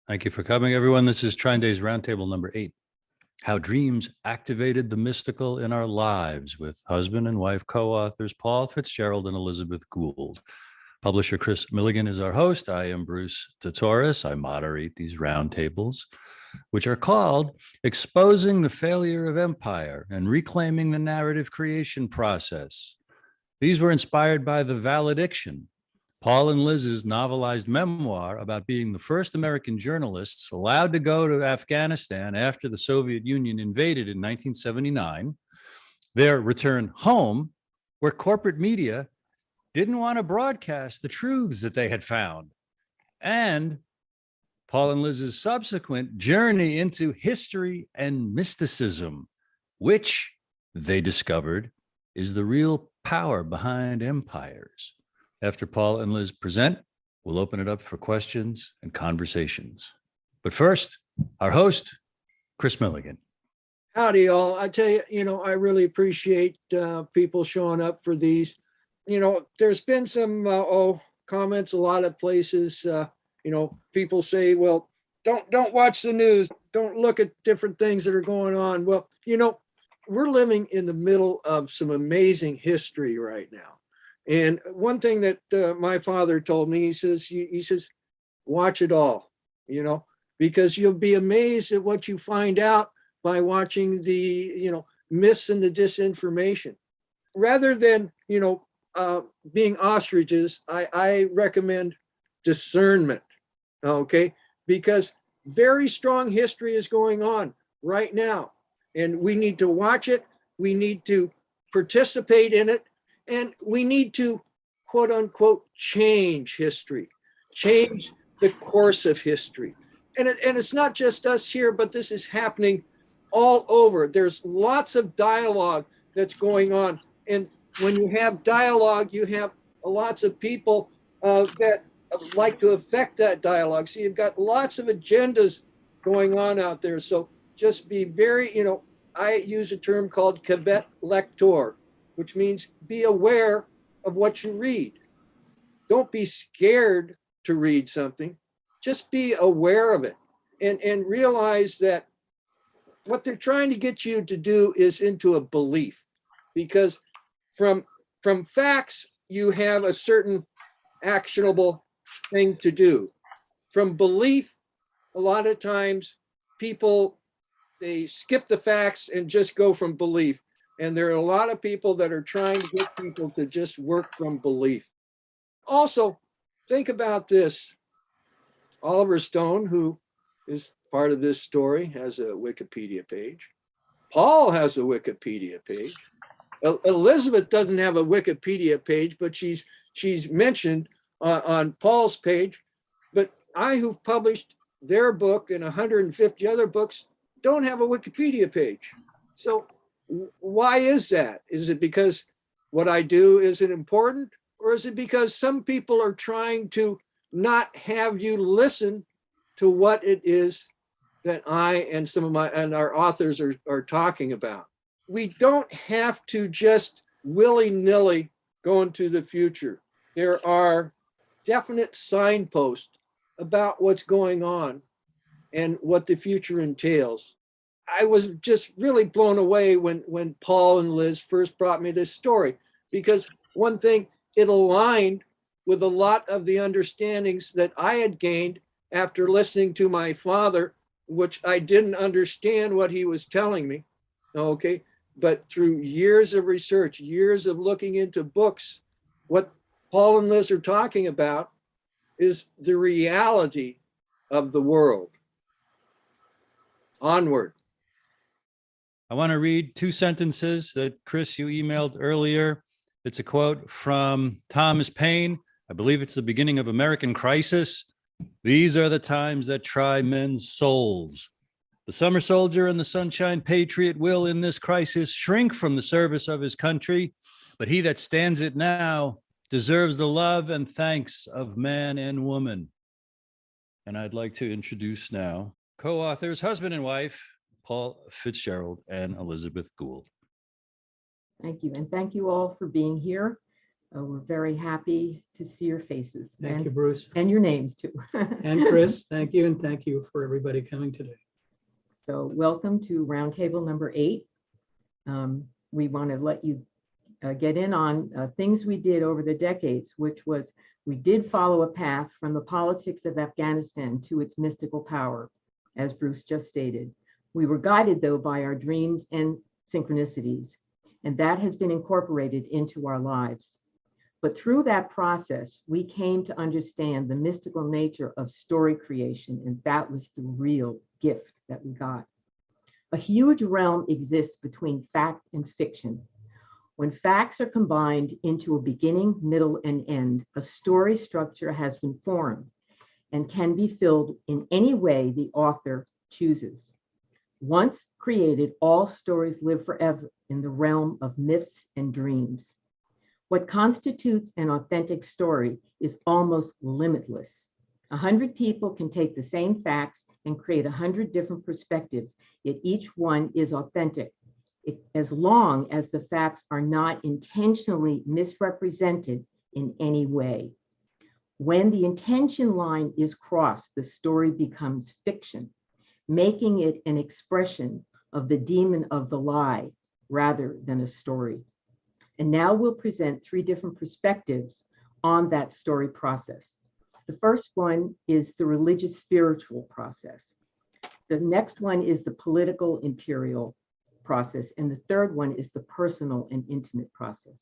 Thank you for coming, everyone. This is TrineDay's Roundtable number 8, How Dreams Activated the Mystical in Our Lives, with husband and wife co-authors Paul Fitzgerald and Elizabeth Gould. Publisher Kris Millegan is our host. I am Bruce Torres. I moderate these roundtables, which are called Exposing the Failure of Empire and Reclaiming the Narrative Creation Process. These were inspired by the Valediction, Paul and Liz's novelized memoir about being the first American journalists allowed to go to Afghanistan after the Soviet Union invaded in 1979, their return home, where corporate media didn't want to broadcast the truths that they had found, and Paul and Liz's subsequent journey into history and mysticism, which they discovered is the real power behind empires. After Paul and Liz present, we'll open it up for questions and conversations. But first, our host, Kris Millegan. Howdy, y'all. I tell you, I really appreciate people showing up for these. There's been some comments a lot of places. People say, well, don't watch the news. Don't look at different things that are going on. Well, we're living in the middle of some amazing history right now. And one thing that my father told me, he says, watch it all, because you'll be amazed at what you find out by watching the, myths and the disinformation. Rather than, being ostriches, I recommend discernment, okay? Because very strong history is going on right now. And we need to watch it. We need to participate in it. And we need to, quote unquote, change history, change the course of history. And it's not just us here, but this is happening all over. There's lots of dialogue that's going on. And when you have dialogue, you have lots of people that like to affect that dialogue. So you've got lots of agendas going on out there. So just be very, I use a term called caveat lector, which means be aware of what you read. Don't be scared to read something. Just be aware of it and realize that what they're trying to get you to do is into a belief, because from facts, you have a certain actionable thing to do. From belief, a lot of times people, they skip the facts and just go from belief. And there are a lot of people that are trying to get people to just work from belief. Also, think about this. Oliver Stone, who is part of this story, has a Wikipedia page. Paul has a Wikipedia page. Elizabeth doesn't have a Wikipedia page, but she's mentioned on Paul's page. But I, who've published their book and 150 other books, don't have a Wikipedia page. So why is that? Is it because what I do isn't important? Or is it because some people are trying to not have you listen to what it is that I and some of our authors are talking about? We don't have to just willy-nilly go into the future. There are definite signposts about what's going on and what the future entails. I was just really blown away when Paul and Liz first brought me this story, because one thing, it aligned with a lot of the understandings that I had gained after listening to my father, which I didn't understand what he was telling me, okay? But through years of research, years of looking into books, what Paul and Liz are talking about is the reality of the world. Onward. I want to read 2 sentences that, Kris, you emailed earlier. It's a quote from Thomas Paine. I believe it's the beginning of American Crisis. These are the times that try men's souls. The summer soldier and the sunshine patriot will, in this crisis, shrink from the service of his country, but he that stands it now deserves the love and thanks of man and woman. And I'd like to introduce now co-authors, husband and wife, Paul Fitzgerald and Elizabeth Gould. Thank you. And thank you all for being here. We're very happy to see your faces. Thank you, Bruce. And your names too. And Kris, thank you. And thank you for everybody coming today. So welcome to Roundtable number 8. We want to let you get in on things we did over the decades, which was we did follow a path from the politics of Afghanistan to its mystical power, as Bruce just stated. We were guided, though, by our dreams and synchronicities, and that has been incorporated into our lives. But through that process, we came to understand the mystical nature of story creation, and that was the real gift that we got. A huge realm exists between fact and fiction. When facts are combined into a beginning, middle, and end, a story structure has been formed and can be filled in any way the author chooses. Once created, all stories live forever in the realm of myths and dreams. What constitutes an authentic story is almost limitless. 100 people can take the same facts and create 100 different perspectives, yet each one is authentic, as long as the facts are not intentionally misrepresented in any way. When the intention line is crossed, the story becomes fiction, making it an expression of the demon of the lie rather than a story. And now we'll present 3 different perspectives on that story process. The first one is the religious spiritual process. The next one is the political imperial process. And the third one is the personal and intimate process.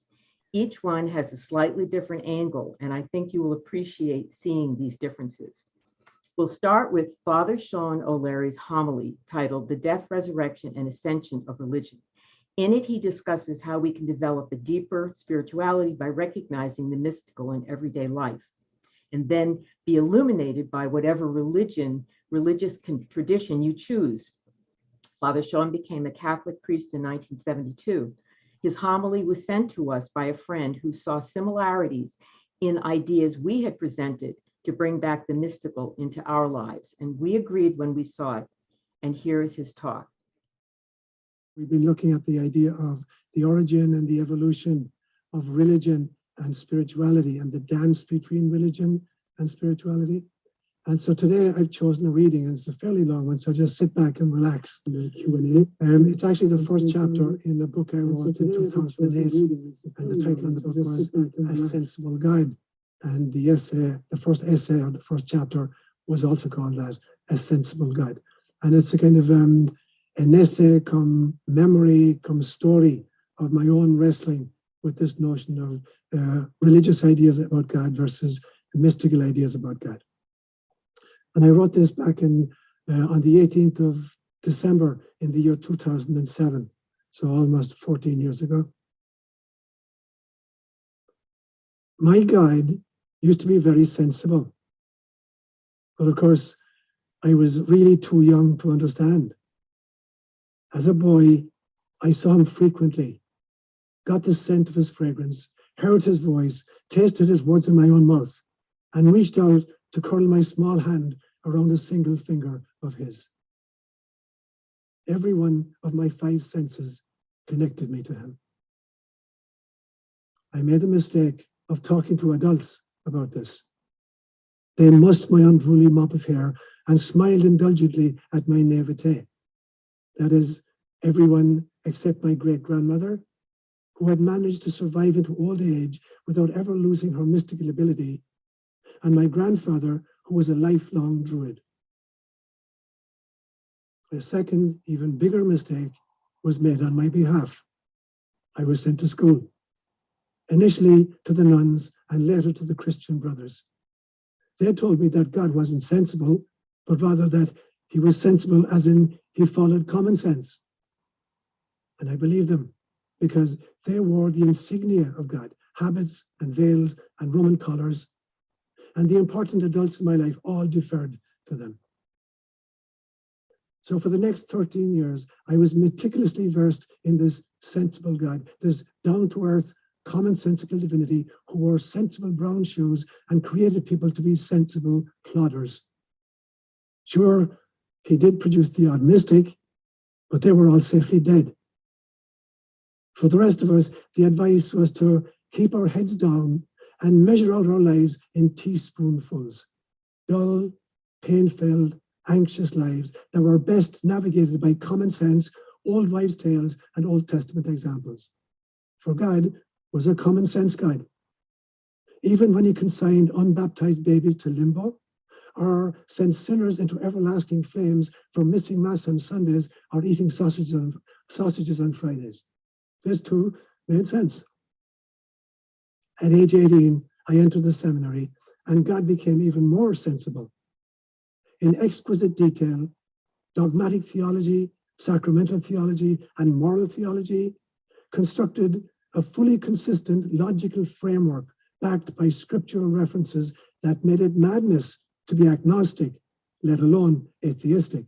Each one has a slightly different angle, and I think you will appreciate seeing these differences. We'll start with Father Sean O'Leary's homily titled The Death, Resurrection, and Ascension of Religion. In it, he discusses how we can develop a deeper spirituality by recognizing the mystical in everyday life, and then be illuminated by whatever religious tradition you choose. Father Sean became a Catholic priest in 1972. His homily was sent to us by a friend who saw similarities in ideas we had presented to bring back the mystical into our lives, and we agreed when we saw it. And here is his talk. We've been looking at the idea of the origin and the evolution of religion and spirituality and the dance between religion and spirituality. And so today I've chosen a reading, and it's a fairly long one, so just sit back and relax in the Q&A. It's actually the first chapter in a book I wrote in 2008, and the title of the book was A Sensible Guide. And the essay, the first essay or the first chapter was also called that, A Sensible Guide. And it's a kind of an essay come memory, come story of my own wrestling with this notion of religious ideas about God versus mystical ideas about God. And I wrote this back in on the 18th of December in the year 2007, so almost 14 years ago. My guide used to be very sensible, but of course, I was really too young to understand. As a boy, I saw him frequently, got the scent of his fragrance, heard his voice, tasted his words in my own mouth, and reached out to curl my small hand around a single finger of his. Every one of my 5 senses connected me to him. I made the mistake of talking to adults about this. They mussed my unruly mop of hair and smiled indulgently at my naivete. That is, everyone except my great-grandmother, who had managed to survive into old age without ever losing her mystical ability, and my grandfather, who was a lifelong druid. A second, even bigger mistake was made on my behalf. I was sent to school, initially to the nuns and later to the Christian brothers. They told me that God wasn't sensible, but rather that he was sensible as in he followed common sense. And I believed them because they wore the insignia of God, habits and veils and Roman collars, and the important adults in my life all deferred to them. So for the next 13 years, I was meticulously versed in this sensible God, this down-to-earth, commonsensical divinity who wore sensible brown shoes and created people to be sensible plodders. Sure, he did produce the odd mystic, but they were all safely dead. For the rest of us, the advice was to keep our heads down, and measure out our lives in teaspoonfuls. Dull, pain-filled, anxious lives that were best navigated by common sense, old wives' tales, and Old Testament examples. For God was a common sense God. Even when he consigned unbaptized babies to limbo, or sent sinners into everlasting flames for missing Mass on Sundays or eating sausages on Fridays. This too made sense. At age 18, I entered the seminary, and God became even more sensible. In exquisite detail, dogmatic theology, sacramental theology, and moral theology constructed a fully consistent logical framework backed by scriptural references that made it madness to be agnostic, let alone atheistic.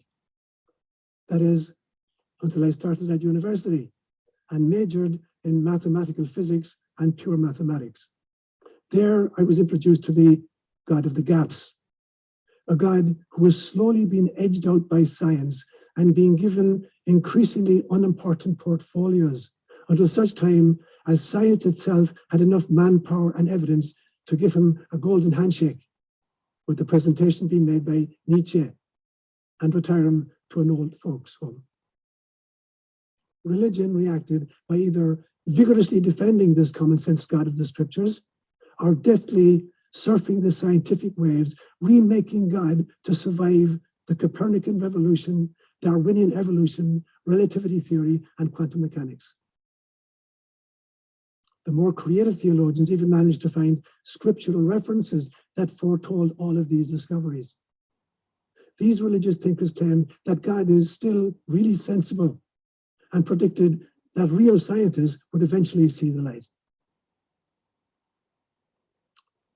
That is, until I started at university and majored in mathematical physics and pure mathematics. There, I was introduced to the God of the gaps, a God who was slowly being edged out by science and being given increasingly unimportant portfolios until such time as science itself had enough manpower and evidence to give him a golden handshake, with the presentation being made by Nietzsche, and retire him to an old folks' home. Religion reacted by either vigorously defending this common sense God of the scriptures, or deftly surfing the scientific waves, remaking God to survive the Copernican revolution, Darwinian evolution, relativity theory, and quantum mechanics. The more creative theologians even managed to find scriptural references that foretold all of these discoveries. These religious thinkers claimed that God is still really sensible and predicted that real scientists would eventually see the light.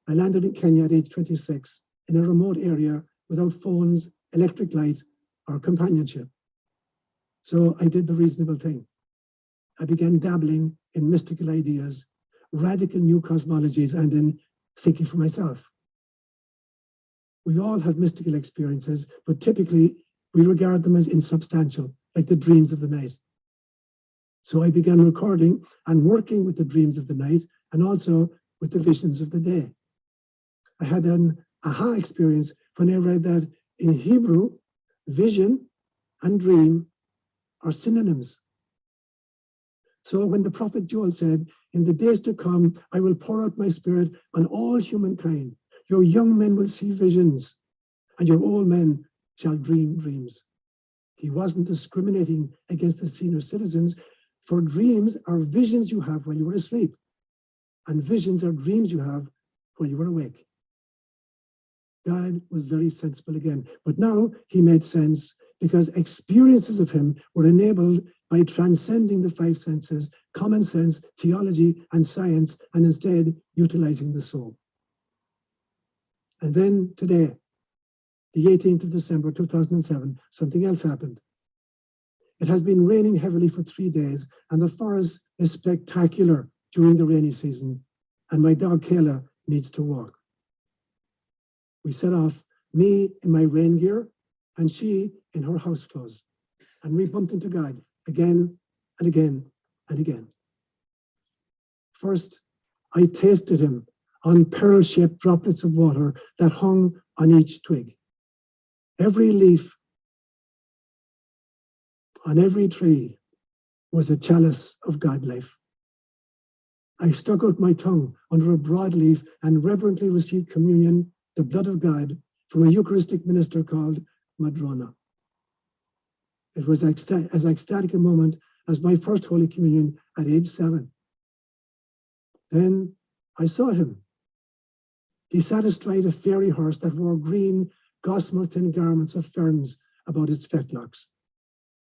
I landed in Kenya at age 26 in a remote area without phones, electric light, or companionship. So I did the reasonable thing. I began dabbling in mystical ideas, radical new cosmologies, and in thinking for myself. We all have mystical experiences, but typically we regard them as insubstantial, like the dreams of the night. So I began recording and working with the dreams of the night and also with the visions of the day. I had an aha experience when I read that in Hebrew, vision and dream are synonyms. So when the prophet Joel said, "In the days to come, I will pour out my spirit on all humankind. Your young men will see visions, and your old men shall dream dreams." He wasn't discriminating against the senior citizens, for dreams are visions you have when you were asleep, and visions are dreams you have when you were awake. God was very sensible again, but now he made sense because experiences of him were enabled by transcending the five senses, common sense, theology, and science, and instead utilizing the soul. And then today, the 18th of December, 2007, something else happened. It has been raining heavily for 3 days, and the forest is spectacular during the rainy season, and my dog Kayla needs to walk. We set off, me in my rain gear, and she in her house clothes, and we bumped into God again and again and again. First, I tasted him on pearl-shaped droplets of water that hung on each twig. Every leaf on every tree was a chalice of God life. I stuck out my tongue under a broadleaf and reverently received communion, the blood of God, from a Eucharistic minister called Madrona. It was as ecstatic a moment as my first Holy Communion at age 7. Then I saw him. He sat astride a fairy horse that wore green, gossamer-thin garments of ferns about its fetlocks.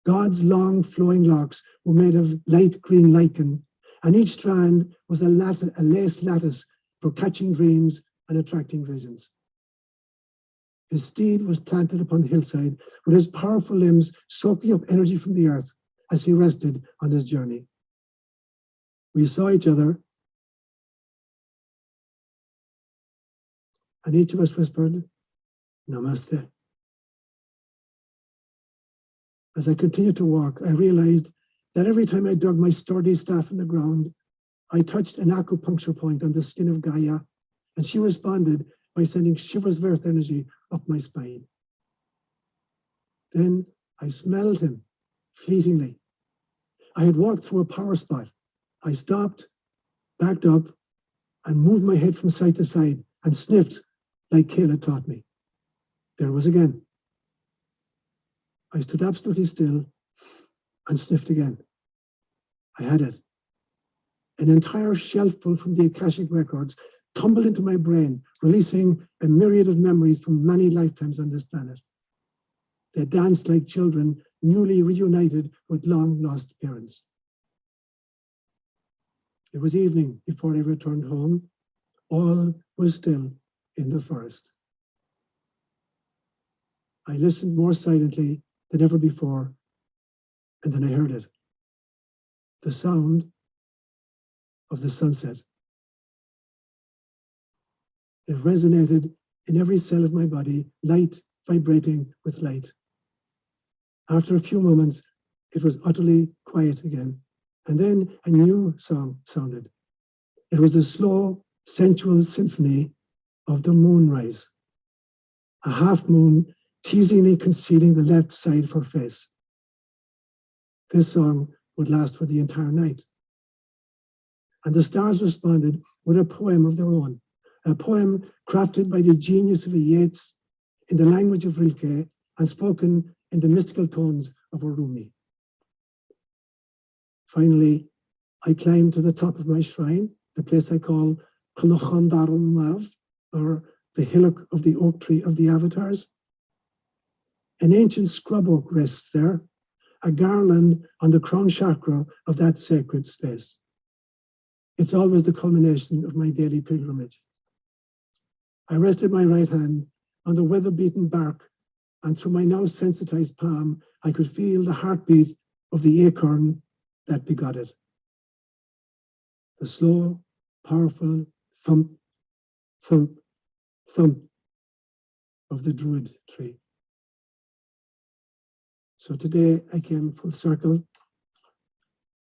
God's long flowing locks were made of light green lichen, and each strand was a lace lattice for catching dreams and attracting visions. His steed was planted upon the hillside with his powerful limbs soaking up energy from the earth as he rested on his journey. We saw each other, and each of us whispered, "Namaste." As I continued to walk, I realized that every time I dug my sturdy staff in the ground, I touched an acupuncture point on the skin of Gaia, and she responded by sending shivers of earth energy up my spine. Then I smelled him fleetingly. I had walked through a power spot. I stopped, backed up, and moved my head from side to side and sniffed like Kayla taught me. There it was again. I stood absolutely still and sniffed again. I had it. An entire shelf full from the Akashic records tumbled into my brain, releasing a myriad of memories from many lifetimes on this planet. They danced like children, newly reunited with long-lost parents. It was evening before I returned home. All was still in the forest. I listened more silently than ever before, and then I heard it. The sound of the sunset. It resonated in every cell of my body, light vibrating with light. After a few moments, it was utterly quiet again, and then a new song sounded. It was the slow, sensual symphony of the moonrise, a half moon teasingly concealing the left side of her face. This song would last for the entire night. And the stars responded with a poem of their own, a poem crafted by the genius of Yeats in the language of Rilke and spoken in the mystical tones of Rumi. Finally, I climbed to the top of my shrine, the place I call Clochan Lav, or the hillock of the oak tree of the avatars. An ancient scrub oak rests there, a garland on the crown chakra of that sacred space. It's always the culmination of my daily pilgrimage. I rested my right hand on the weather-beaten bark, and through my now sensitized palm, I could feel the heartbeat of the acorn that begot it. The slow, powerful thump, thump, thump of the druid tree. So today I came full circle.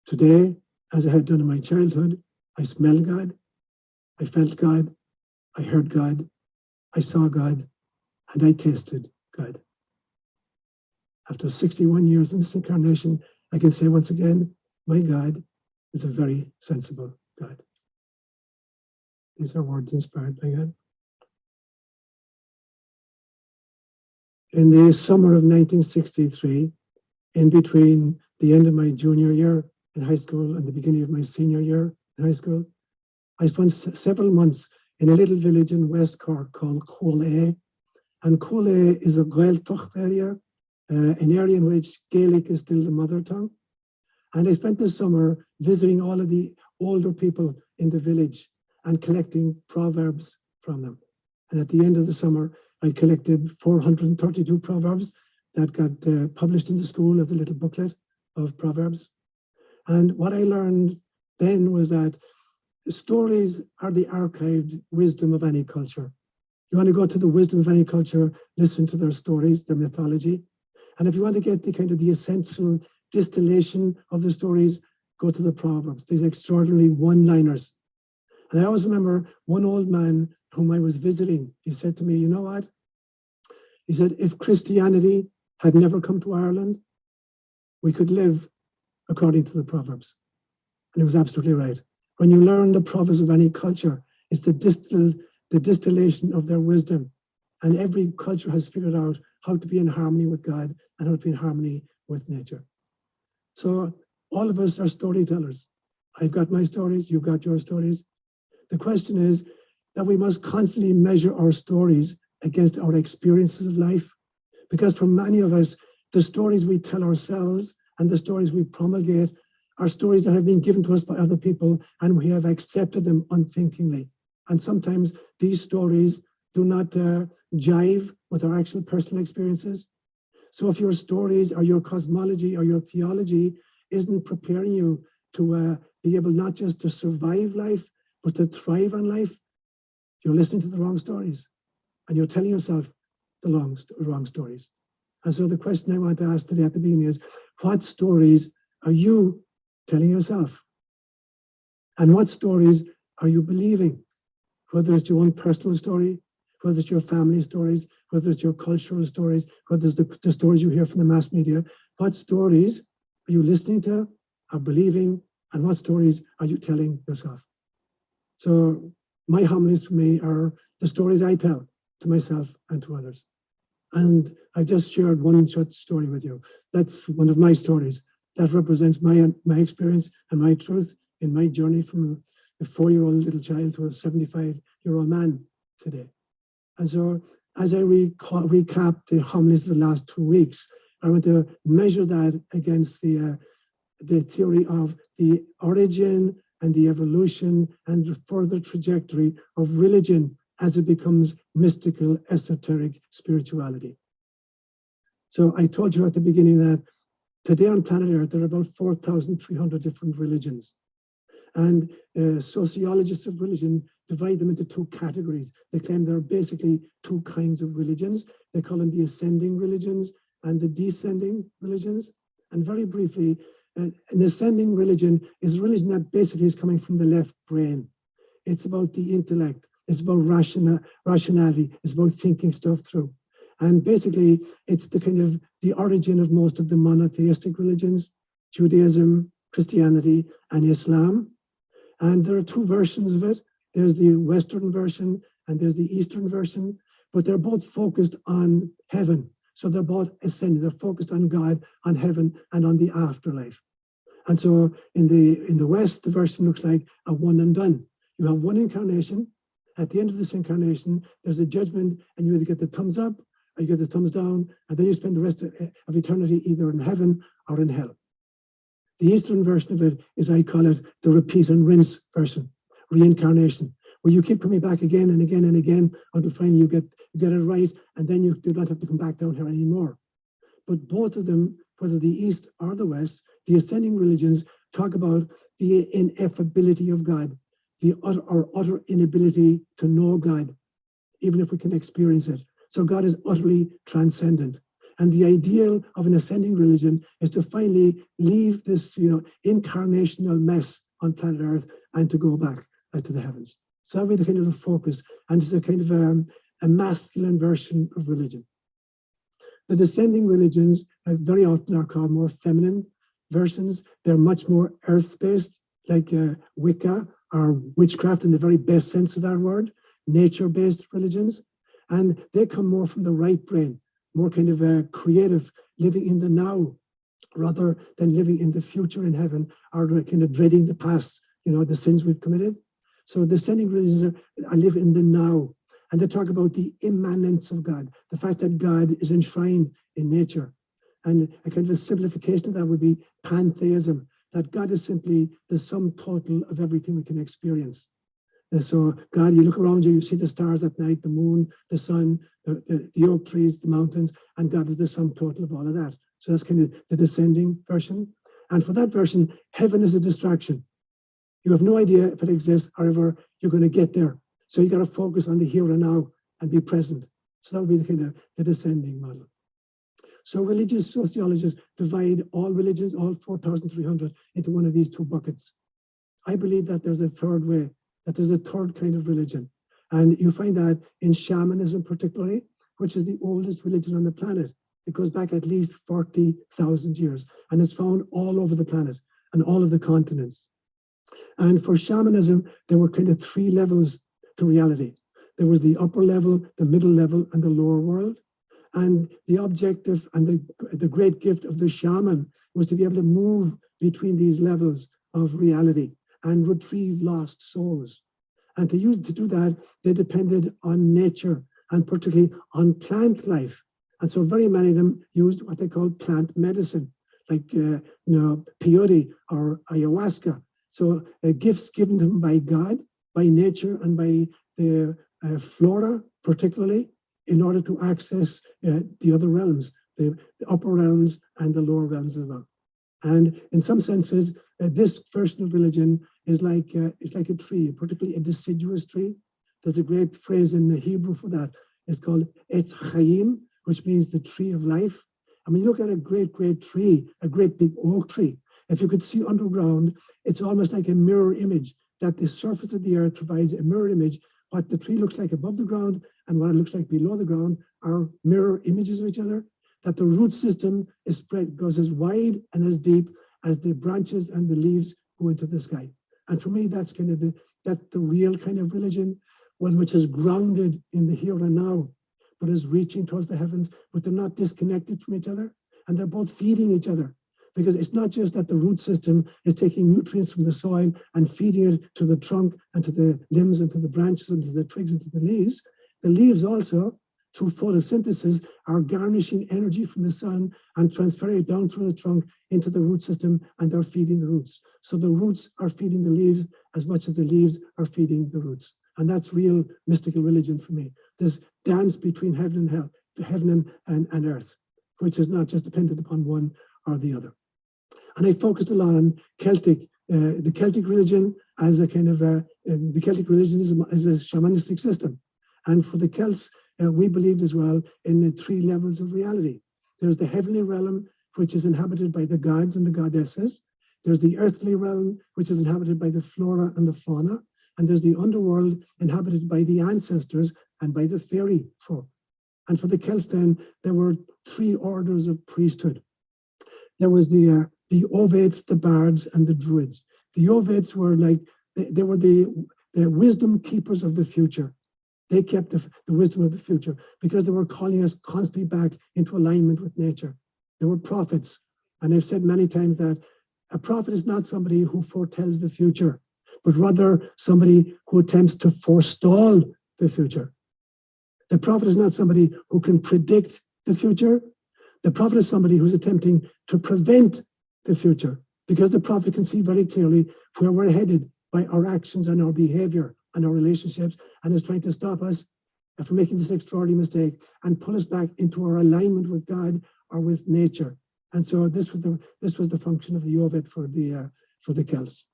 Today, as I had done in my childhood, I smelled God, I felt God, I heard God, I saw God, and I tasted God. After 61 years in this incarnation, I can say once again, my God is a very sensible God. These are words inspired by God. In the summer of 1963, in between the end of my junior year in high school and the beginning of my senior year in high school, I spent several months in a little village in West Cork called Gould. And Gould is a Gaeltacht area, an area in which Gaelic is still the mother tongue. And I spent the summer visiting all of the older people in the village and collecting proverbs from them. And at the end of the summer, I collected 432 proverbs that got published in the school as a little booklet of proverbs. And what I learned then was that stories are the archived wisdom of any culture. You want to go to the wisdom of any culture, listen to their stories, their mythology. And if you want to get the kind of the essential distillation of the stories, go to the proverbs, these extraordinary one-liners. And I always remember one old man whom I was visiting, he said to me, you know what? He said, if Christianity had never come to Ireland, we could live according to the Proverbs. And he was absolutely right. When you learn the Proverbs of any culture, it's the distillation of their wisdom. And every culture has figured out how to be in harmony with God and how to be in harmony with nature. So all of us are storytellers. I've got my stories, you've got your stories. The question is that we must constantly measure our stories against our experiences of life. Because for many of us, the stories we tell ourselves and the stories we promulgate are stories that have been given to us by other people, and we have accepted them unthinkingly. And sometimes these stories do not jive with our actual personal experiences. So if your stories or your cosmology or your theology isn't preparing you to be able not just to survive life, but to thrive on life, you're listening to the wrong stories and you're telling yourself the wrong stories. And so the question I want to ask today at the beginning is, what stories are you telling yourself? And what stories are you believing? Whether it's your own personal story, whether it's your family stories, whether it's your cultural stories, whether it's the stories you hear from the mass media, what stories are you listening to, are believing, and what stories are you telling yourself? So my homilies for me are the stories I tell to myself and to others. And I just shared one such story with you. That's one of my stories that represents my experience and my truth in my journey from a 4-year-old little child to a 75-year-old man today. And so as I recap the homilies of the last 2 weeks, I want to measure that against the theory of the origin and the evolution and the further trajectory of religion as it becomes mystical, esoteric spirituality. So I told you at the beginning that today on planet Earth, there are about 4,300 different religions. And sociologists of religion divide them into 2 categories. They claim there are basically 2 kinds of religions. They call them the ascending religions and the descending religions. And very briefly, an ascending religion is a religion that basically is coming from the left brain. It's about the intellect. It's about rationality. It's about thinking stuff through. And basically, it's the kind of the origin of most of the monotheistic religions, Judaism, Christianity, and Islam. And there are 2 versions of it. There's the Western version and there's the Eastern version, but they're both focused on heaven. So they're both ascending. They're focused on God, on heaven, and on the afterlife. And so in the West, the version looks like a one and done. You have one incarnation. At the end of this incarnation, there's a judgment, and you either get the thumbs up or you get the thumbs down, and then you spend the rest of eternity either in heaven or in hell. The Eastern version of it is, I call it, the repeat and rinse version, reincarnation, where you keep coming back again and again and again until finally you get it right, and then you do not have to come back down here anymore. But both of them, whether the East or the West, the ascending religions talk about the ineffability of God, the utter inability to know God, even if we can experience it. So God is utterly transcendent. And the ideal of an ascending religion is to finally leave this, incarnational mess on planet Earth and to go back to the heavens. So that'll be the kind of the focus. And it's a kind of a masculine version of religion. The descending religions very often are called more feminine versions. They're much more earth-based, like Wicca or witchcraft in the very best sense of that word, nature-based religions. And they come more from the right brain, more kind of creative, living in the now, rather than living in the future in heaven, or kind of dreading the past, the sins we've committed. So descending religions are live in the now. And they talk about the immanence of God, the fact that God is enshrined in nature. And a kind of a simplification of that would be pantheism, that God is simply the sum total of everything we can experience. And so God, you look around you, you see the stars at night, the moon, the sun, the oak trees, the mountains, and God is the sum total of all of that. So that's kind of the descending version. And for that version, heaven is a distraction. You have no idea if it exists, however, you're going to get there. So you got to focus on the here and now and be present. So that would be the kind of the descending model. So religious sociologists divide all religions, all 4,300, into one of these 2 buckets. I believe that there's a third way, that there's a third kind of religion. And you find that in shamanism particularly, which is the oldest religion on the planet. It goes back at least 40,000 years, and it's found all over the planet and all of the continents. And for shamanism, there were kind of 3 levels to reality. There was the upper level, the middle level, and the lower world. And the objective and the great gift of the shaman was to be able to move between these levels of reality and retrieve lost souls. And to do that, they depended on nature and particularly on plant life. And so very many of them used what they called plant medicine, like peyote or ayahuasca. So gifts given to them by God, by nature, and by the flora, particularly, in order to access the other realms, the upper realms and the lower realms as well. And in some senses, this version of religion is like it's like a tree, particularly a deciduous tree. There's a great phrase in the Hebrew for that. It's called Etz Chaim, which means the tree of life. And when you look at a great, great tree, a great big oak tree, if you could see underground, it's almost like a mirror image. that the surface of the earth provides a mirror image. What the tree looks like above the ground and what it looks like below the ground are mirror images of each other. That the root system is spread, goes as wide and as deep as the branches and the leaves go into the sky. And for me, that's kind of the real kind of religion, one which is grounded in the here and now, but is reaching towards the heavens, but they're not disconnected from each other, and they're both feeding each other. Because it's not just that the root system is taking nutrients from the soil and feeding it to the trunk and to the limbs and to the branches and to the twigs and to the leaves. The leaves also, through photosynthesis, are garnishing energy from the sun and transferring it down through the trunk into the root system, and they're feeding the roots. So the roots are feeding the leaves as much as the leaves are feeding the roots. And that's real mystical religion for me. This dance between heaven and hell, heaven and earth, which is not just dependent upon one or the other. And I focused a lot on the Celtic religion as a kind of the Celtic religion is a shamanistic system. And for the Celts, we believed as well in the 3 levels of reality. There's the heavenly realm, which is inhabited by the gods and the goddesses. There's the earthly realm, which is inhabited by the flora and the fauna. And there's the underworld inhabited by the ancestors and by the fairy folk. And for the Celts then, there were 3 orders of priesthood. There was the Ovates, the bards, and the druids. The Ovates were like, they were the wisdom keepers of the future. They kept the wisdom of the future because they were calling us constantly back into alignment with nature. They were prophets. And I've said many times that a prophet is not somebody who foretells the future, but rather somebody who attempts to forestall the future. The prophet is not somebody who can predict the future. The prophet is somebody who's attempting to prevent the future, because the prophet can see very clearly where we're headed by our actions and our behavior and our relationships, and is trying to stop us from making this extraordinary mistake and pull us back into our alignment with God or with nature. And so this was the function of the Ovid for the Celts.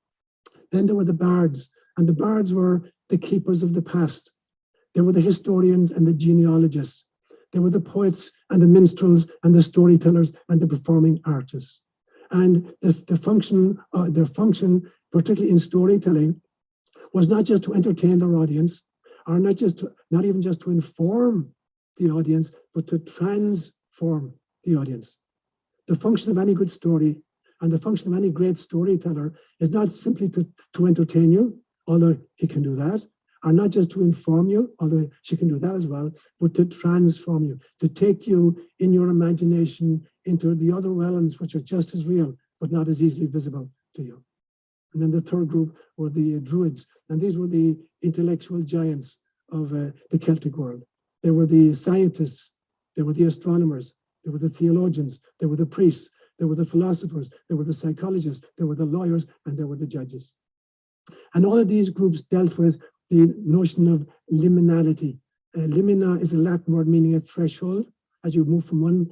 Then there were the bards, and the bards were the keepers of the past. They were the historians and the genealogists. They were the poets and the minstrels and the storytellers and the performing artists. And their function, particularly in storytelling, was not just to entertain their audience, or not even just to inform the audience, but to transform the audience. The function of any good story and the function of any great storyteller is not simply to entertain you, although he can do that, or not just to inform you, although she can do that as well, but to transform you, to take you in your imagination into the other realms which are just as real, but not as easily visible to you. And then the third group were the Druids, and these were the intellectual giants of the Celtic world. They were the scientists, they were the astronomers, they were the theologians, they were the priests, they were the philosophers, they were the psychologists, they were the lawyers, and they were the judges. And all of these groups dealt with the notion of liminality. Limina is a Latin word meaning a threshold. As you move from one,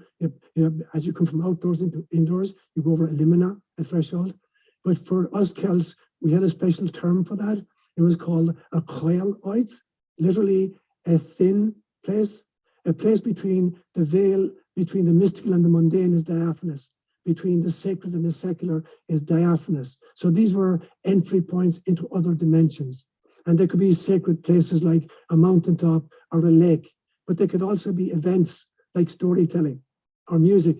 as you come from outdoors into indoors, you go over a limina, a threshold. But for us Celts, we had a special term for that. It was called a coil oith, literally a thin place, a place between the veil, between the mystical and the mundane is diaphanous, between the sacred and the secular is diaphanous. So these were entry points into other dimensions. And they could be sacred places like a mountaintop or a lake, but they could also be events like storytelling or music,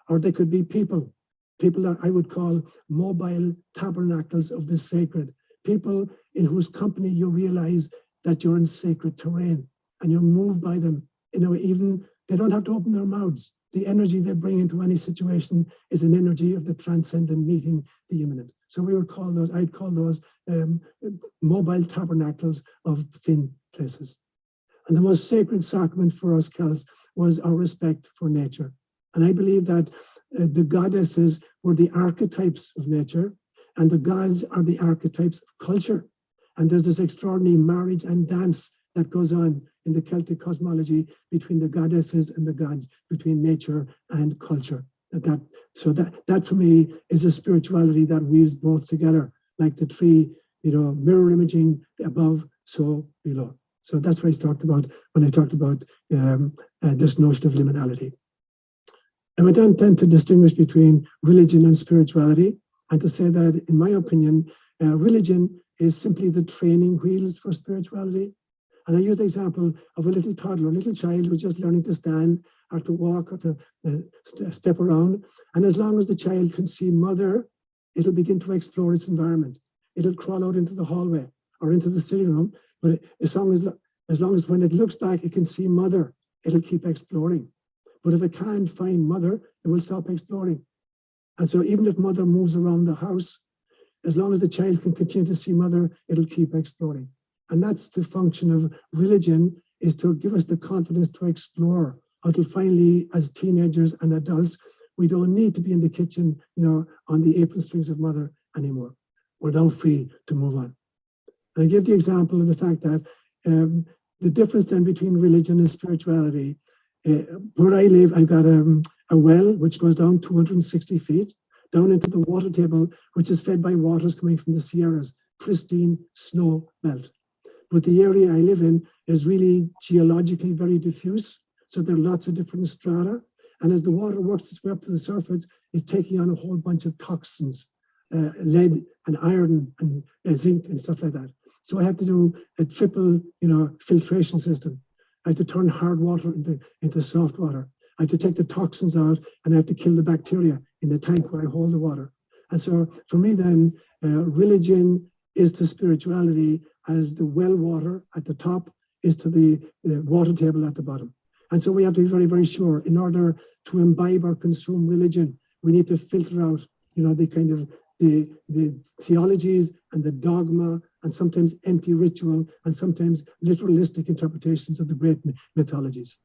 or they could be people that I would call mobile tabernacles of the sacred, people in whose company you realize that you're in sacred terrain and you're moved by them. Even they don't have to open their mouths. The energy they bring into any situation is an energy of the transcendent meeting the immanent. So we would call those, I'd call those mobile tabernacles of thin places. And the most sacred sacrament for us Celts was our respect for nature. And I believe that the goddesses were the archetypes of nature, and the gods are the archetypes of culture. And there's this extraordinary marriage and dance that goes on in the Celtic cosmology between the goddesses and the gods, between nature and culture. That for me is a spirituality that weaves both together, like the tree, mirror imaging above, so below. So that's what I talked about when I talked about this notion of liminality. I went on then to distinguish between religion and spirituality, and to say that, in my opinion, religion is simply the training wheels for spirituality. And I use the example of a little toddler, a little child who's just learning to stand or to walk or to step around. And as long as the child can see mother, it'll begin to explore its environment. It'll crawl out into the hallway or into the sitting room. But as long as when it looks back, it can see mother, it'll keep exploring. But if it can't find mother, it will stop exploring. And so even if mother moves around the house, as long as the child can continue to see mother, it'll keep exploring. And that's the function of religion, is to give us the confidence to explore until finally, as teenagers and adults, we don't need to be in the kitchen, on the apron strings of mother anymore. We're now free to move on. And I give the example of the fact that the difference then between religion and spirituality, where I live, I've got a well which goes down 260 feet, down into the water table, which is fed by waters coming from the Sierras, pristine snow belt. But the area I live in is really geologically very diffuse. So there are lots of different strata. And as the water works its way up to the surface, it's taking on a whole bunch of toxins, lead and iron and zinc and stuff like that. So I have to do a triple, filtration system. I have to turn hard water into soft water. I have to take the toxins out, and I have to kill the bacteria in the tank where I hold the water. And so for me then, religion is to spirituality as the well water at the top is to the water table at the bottom. And so we have to be very, very sure, in order to imbibe or consume religion, we need to filter out, the kind of the theologies and the dogma and sometimes empty ritual and sometimes literalistic interpretations of the great mythologies.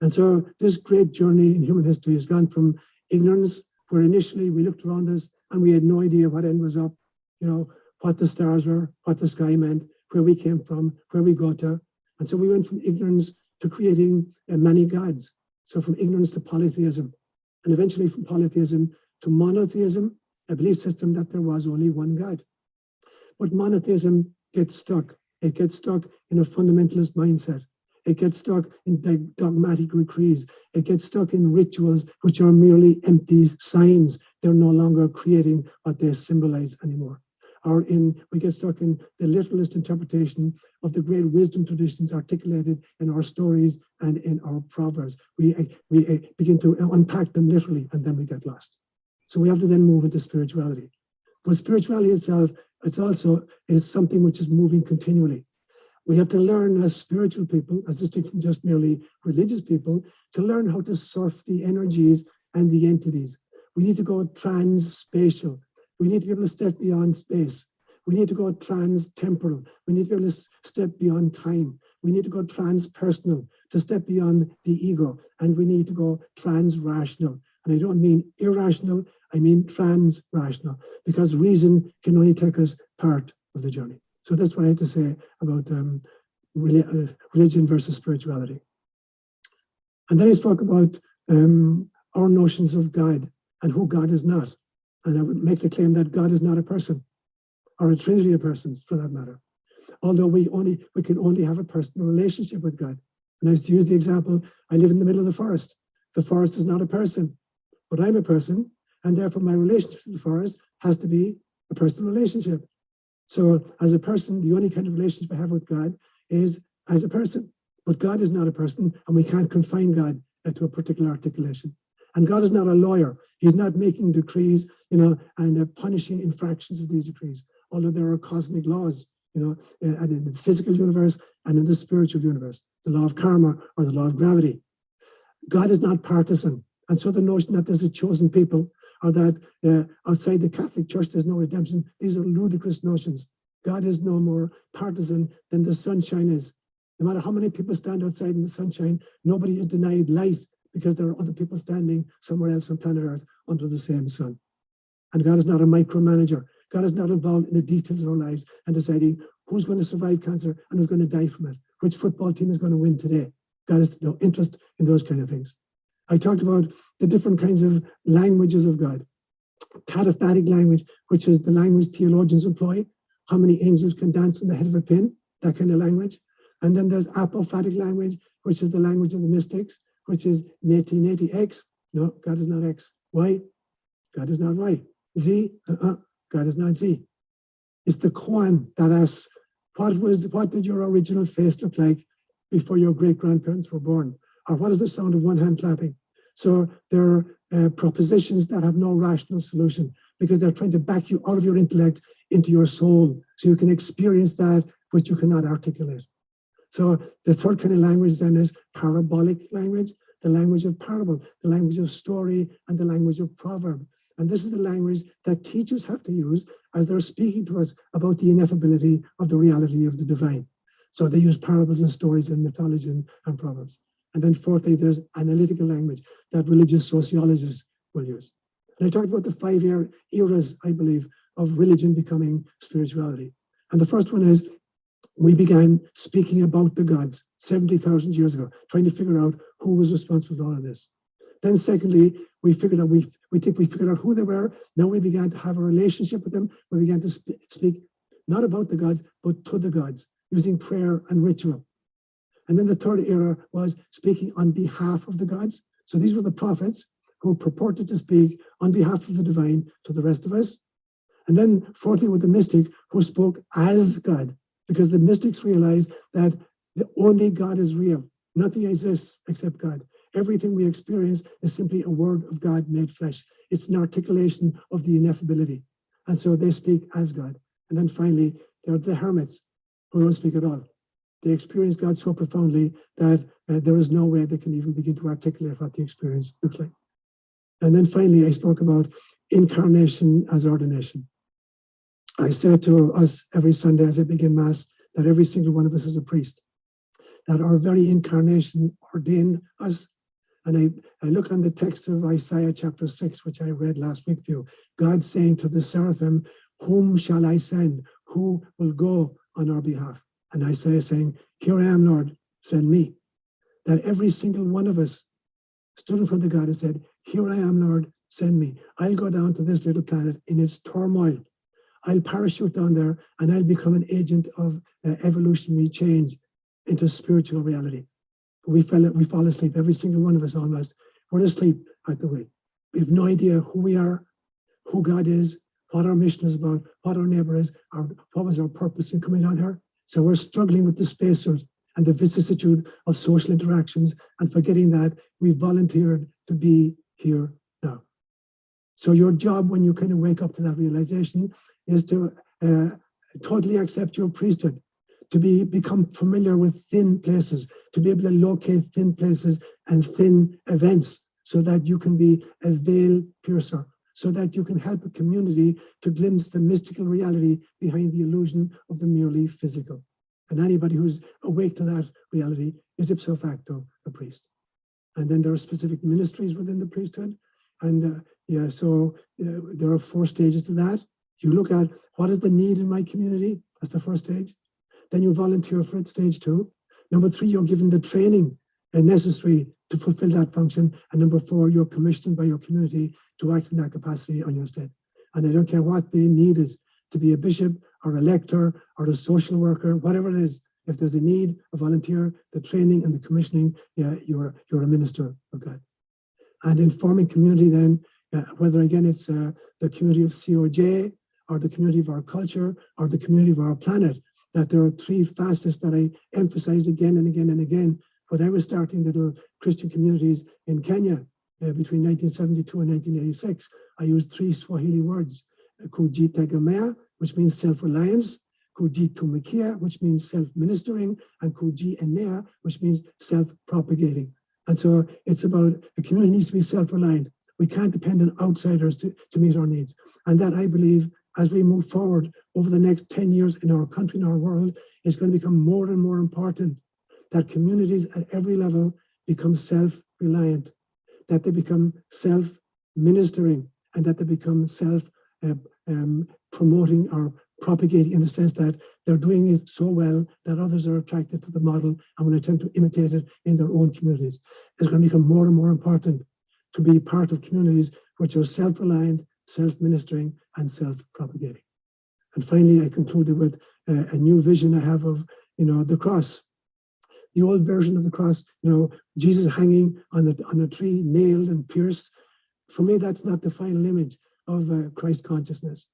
And so this great journey in human history has gone from ignorance, where initially we looked around us and we had no idea what end was up, what the stars were, what the sky meant, where we came from, where we go to. And so we went from ignorance to creating many gods. So from ignorance to polytheism, and eventually from polytheism to monotheism, a belief system that there was only one God. But monotheism gets stuck. It gets stuck in a fundamentalist mindset. It gets stuck in dogmatic decrees. It gets stuck in rituals which are merely empty signs. They're no longer creating what they symbolize anymore. We get stuck in the literalist interpretation of the great wisdom traditions articulated in our stories and in our proverbs. We begin to unpack them literally, and then we get lost. So we have to then move into spirituality. But spirituality itself, it's also is something which is moving continually. We have to learn as spiritual people, as distinct from just merely religious people, to learn how to surf the energies and the entities. We need to go trans-spatial. We need to be able to step beyond space. We need to go trans-temporal. We need to be able to step beyond time. We need to go trans-personal, to step beyond the ego. And we need to go trans-rational. And I don't mean irrational, I mean trans-rational, because reason can only take us part of the journey. So that's what I have to say about religion versus spirituality. And then I spoke about our notions of God and who God is not. And I would make the claim that God is not a person, or a trinity of persons for that matter. Although we can only have a personal relationship with God. And I used to use the example, I live in the middle of the forest. The forest is not a person, but I'm a person, and therefore my relationship to the forest has to be a personal relationship. So as a person, the only kind of relationship I have with God is as a person. But God is not a person, and we can't confine God to a particular articulation. And God is not a lawyer. He's not making decrees, and punishing infractions of these decrees. Although there are cosmic laws, and in the physical universe and in the spiritual universe, the law of karma or the law of gravity. God is not partisan. And so the notion that there's a chosen people, or that outside the Catholic Church there's no redemption, these are ludicrous notions. God is no more partisan than the sunshine is. No matter how many people stand outside in the sunshine, nobody is denied light because there are other people standing somewhere else on planet Earth under the same sun. And God is not a micromanager. God is not involved in the details of our lives and deciding who's going to survive cancer and who's going to die from it, which football team is going to win today. God has no interest in those kind of things. I talked about the different kinds of languages of God. Cataphatic language, which is the language theologians employ. How many angels can dance on the head of a pin? That kind of language. And then there's apophatic language, which is the language of the mystics, which is neti, neti, X. No, God is not X. Y, God is not Y. Z, God is not Z. It's the koan that asks, what did your original face look like before your great-grandparents were born? Or what is the sound of one hand clapping? So there are propositions that have no rational solution because they're trying to back you out of your intellect into your soul so you can experience that which you cannot articulate. So the third kind of language then is parabolic language, the language of parable, the language of story, and the language of proverb. And this is the language that teachers have to use as they're speaking to us about the ineffability of the reality of the divine. So they use parables and stories and mythology and proverbs. And then fourthly, there's analytical language that religious sociologists will use. And I talked about the 5 eras, I believe, of religion becoming spirituality. And the first one is we began speaking about the gods 70,000 years ago, trying to figure out who was responsible for all of this. Then secondly, we figured out, we think we figured out who they were. Now we began to have a relationship with them. We began to speak not about the gods, but to the gods, using prayer and ritual. And then the third era was speaking on behalf of the gods. So these were the prophets who purported to speak on behalf of the divine to the rest of us. And then fourthly, with the mystic who spoke as God, because the mystics realized that the only God is real. Nothing exists except God. Everything we experience is simply a word of God made flesh. It's an articulation of the ineffability. And so they speak as God. And then finally, there are the hermits who don't speak at all. They experience God so profoundly that there is no way they can even begin to articulate what the experience looks like. And then finally, I spoke about incarnation as ordination. I say to us every Sunday as I begin Mass that every single one of us is a priest, that our very incarnation ordained us. And I look on the text of Isaiah chapter 6, which I read last week to you, God saying to the seraphim, whom shall I send? Who will go on our behalf? And Isaiah saying, here I am, Lord, send me. That every single one of us stood in front of God and said, here I am, Lord, send me. I'll go down to this little planet in its turmoil. I'll parachute down there and I'll become an agent of evolutionary change into spiritual reality. We fall asleep, every single one of us almost. We're asleep at the wheel. We have no idea who we are, who God is, what our mission is about, what our neighbor is, or what was our purpose in coming down here. So we're struggling with the spacers and the vicissitude of social interactions and forgetting that we volunteered to be here now. So your job when you kind of wake up to that realization is to totally accept your priesthood, to become familiar with thin places, to be able to locate thin places and thin events so that you can be a veil piercer, so that you can help a community to glimpse the mystical reality behind the illusion of the merely physical. And anybody who's awake to that reality is ipso facto a priest. And then there are specific ministries within the priesthood. And there are 4 stages to that. You look at what is the need in my community, that's the first stage. Then you volunteer for it, stage 2. Number 3, you're given the training necessary to fulfill that function. And number 4, you're commissioned by your community to act in that capacity on your estate. And I don't care what the need is, to be a bishop or a lector or a social worker, whatever it is. If there's a need, a volunteer, the training and the commissioning, you're a minister of God. And in forming community then, whether again it's the community of COJ or the community of our culture or the community of our planet, that there are 3 facets that I emphasized again and again and again when I was starting little Christian communities in Kenya between 1972 and 1986. I used 3 Swahili words, kujitegemea, which means self-reliance, kujitumikia, which means self-ministering, and kujienea, which means self-propagating. And so it's about a community needs to be self-reliant. We can't depend on outsiders to meet our needs. And that, I believe, as we move forward over the next 10 years in our country and our world, is going to become more and more important that communities at every level become self-reliant, that they become self-ministering, and that they become self-promoting or propagating, in the sense that they're doing it so well that others are attracted to the model and will attempt to imitate it in their own communities. It's going to become more and more important to be part of communities which are self-reliant, self-ministering, and self-propagating. And finally, I concluded with a new vision I have of, the cross. The old version of the cross, Jesus hanging on a tree, nailed and pierced. For me, that's not the final image of Christ consciousness.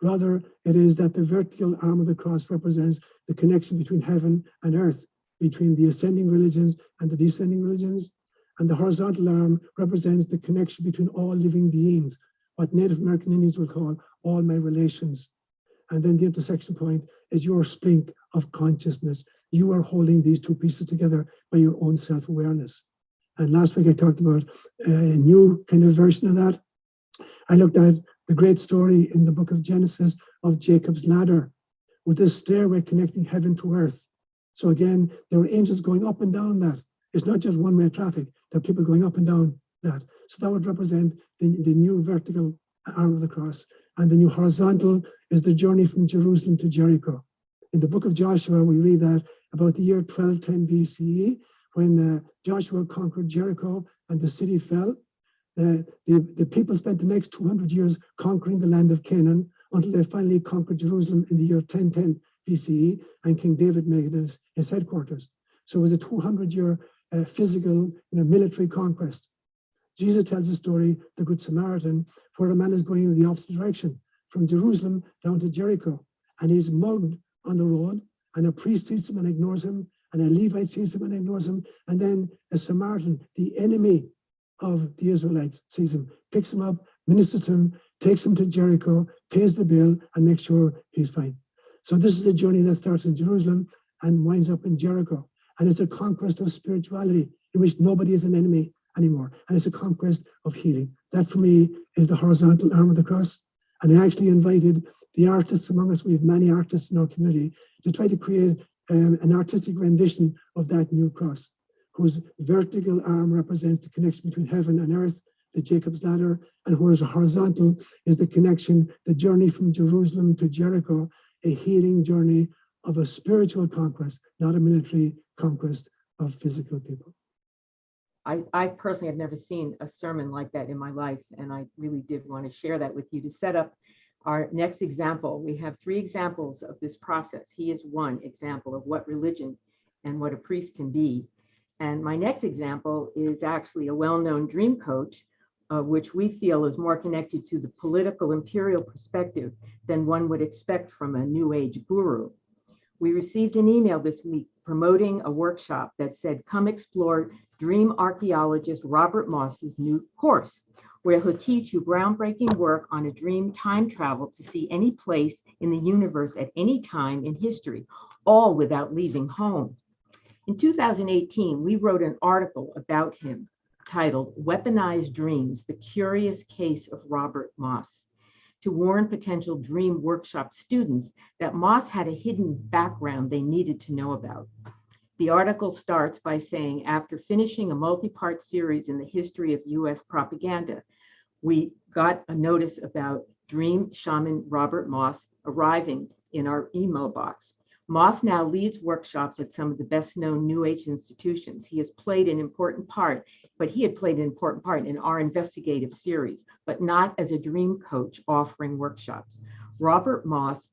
Rather, it is that the vertical arm of the cross represents the connection between heaven and earth, between the ascending religions and the descending religions. And the horizontal arm represents the connection between all living beings, what Native American Indians would call all my relations. And then the intersection point is your splink of consciousness. You are holding these two pieces together by your own self-awareness. And last week I talked about a new kind of version of that. I looked at the great story in the book of Genesis of Jacob's ladder, with this stairway connecting heaven to earth. So again, there are angels going up and down that. It's not just one-way traffic. There are people going up and down that. So that would represent the new vertical arm of the cross. And the new horizontal is the journey from Jerusalem to Jericho. In the book of Joshua, we read that about the year 1210 BCE, when Joshua conquered Jericho and the city fell, the people spent the next 200 years conquering the land of Canaan until they finally conquered Jerusalem in the year 1010 BCE, and King David made it his headquarters. So it was a 200-year physical, military conquest. Jesus tells the story, the Good Samaritan, where a man is going in the opposite direction, from Jerusalem down to Jericho, and he's mugged on the road, and a priest sees him and ignores him, and a Levite sees him and ignores him, and then a Samaritan, the enemy of the Israelites, sees him, picks him up, ministers to him, takes him to Jericho, pays the bill, and makes sure he's fine. So this is a journey that starts in Jerusalem and winds up in Jericho. And it's a conquest of spirituality in which nobody is an enemy anymore. And it's a conquest of healing. That for me is the horizontal arm of the cross. And I actually invited the artists among us, we have many artists in our community, to try to create an artistic rendition of that new cross, whose vertical arm represents the connection between heaven and earth, the Jacob's ladder, and whereas the horizontal is the connection, the journey from Jerusalem to Jericho, a healing journey of a spiritual conquest, not a military conquest of physical people. I personally have never seen a sermon like that in my life, and I really did want to share that with you to set up our next example. We have 3 examples of this process. He is one example of what religion and what a priest can be. And my next example is actually a well-known dream coach, which we feel is more connected to the political imperial perspective than one would expect from a New Age guru. We received an email this week promoting a workshop that said, come explore dream archaeologist Robert Moss's new course, where he'll teach you groundbreaking work on a dream time travel to see any place in the universe at any time in history, all without leaving home. In 2018, we wrote an article about him titled Weaponized Dreams, The Curious Case of Robert Moss, to warn potential dream workshop students that Moss had a hidden background they needed to know about. The article starts by saying, after finishing a multi-part series in the history of US propaganda, we got a notice about dream shaman Robert Moss arriving in our email box. Moss now leads workshops at some of the best known New Age institutions. He has played an important part, but he had played an important part in our investigative series, but not as a dream coach offering workshops. The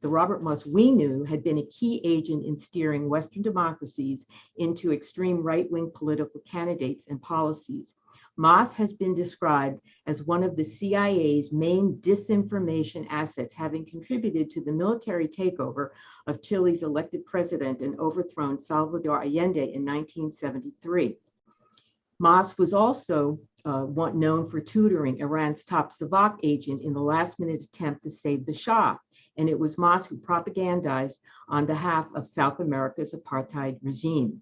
Robert Moss we knew had been a key agent in steering Western democracies into extreme right-wing political candidates and policies. Moss has been described as one of the CIA's main disinformation assets, having contributed to the military takeover of Chile's elected president and overthrown Salvador Allende in 1973. Moss was also known for tutoring Iran's top Savak agent in the last-minute attempt to save the Shah, and it was Moss who propagandized on behalf of South America's apartheid regime.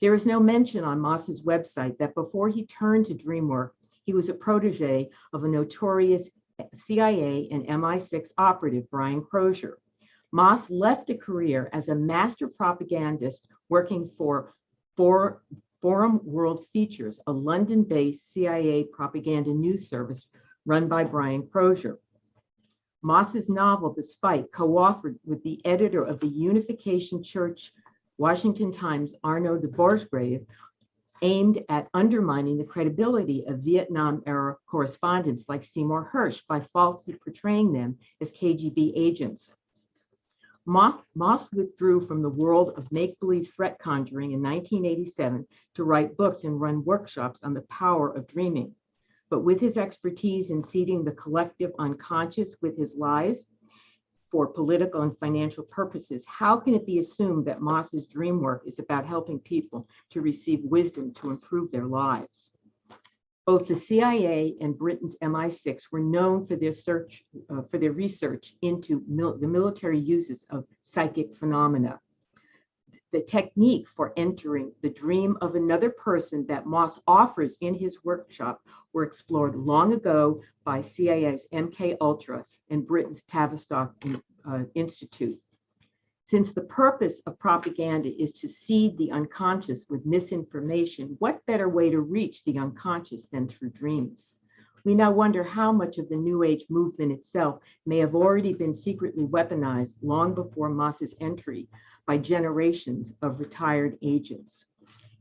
There is no mention on Moss's website that before he turned to dream work, he was a protege of a notorious CIA and MI6 operative, Brian Crozier. Moss left a career as a master propagandist working for Forum World Features, a London-based CIA propaganda news service run by Brian Crozier. Moss's novel, The Spike, co-authored with the editor of the Unification Church Washington Times, Arnaud de Bourggrave, aimed at undermining the credibility of Vietnam-era correspondents like Seymour Hersh by falsely portraying them as KGB agents. Moss withdrew from the world of make-believe threat conjuring in 1987 to write books and run workshops on the power of dreaming. But with his expertise in seeding the collective unconscious with his lies, for political and financial purposes, how can it be assumed that Moss's dream work is about helping people to receive wisdom to improve their lives? Both the CIA and Britain's MI6 were known for their research into the military uses of psychic phenomena. The technique for entering the dream of another person that Moss offers in his workshop were explored long ago by CIA's MK Ultra and Britain's Tavistock Institute. Since the purpose of propaganda is to seed the unconscious with misinformation, what better way to reach the unconscious than through dreams? We now wonder how much of the New Age movement itself may have already been secretly weaponized long before Moss's entry by generations of retired agents.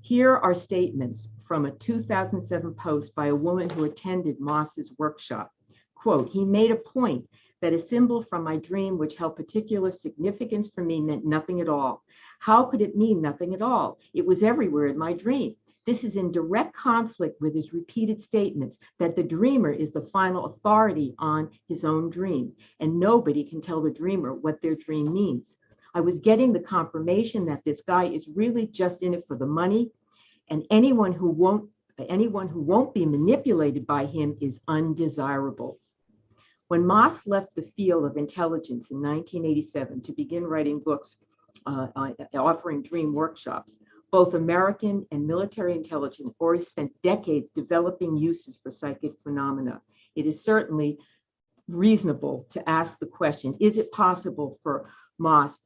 Here are statements from a 2007 post by a woman who attended Moss's workshop. Quote, "He made a point that a symbol from my dream which held particular significance for me meant nothing at all. How could it mean nothing at all? It was everywhere in my dream. This is in direct conflict with his repeated statements that the dreamer is the final authority on his own dream, and nobody can tell the dreamer what their dream means. I was getting the confirmation that this guy is really just in it for the money, and anyone who won't be manipulated by him is undesirable." When Moss left the field of intelligence in 1987 to begin writing books offering dream workshops, both American and military intelligence already spent decades developing uses for psychic phenomena. It is certainly reasonable to ask the question, is it possible for Moss,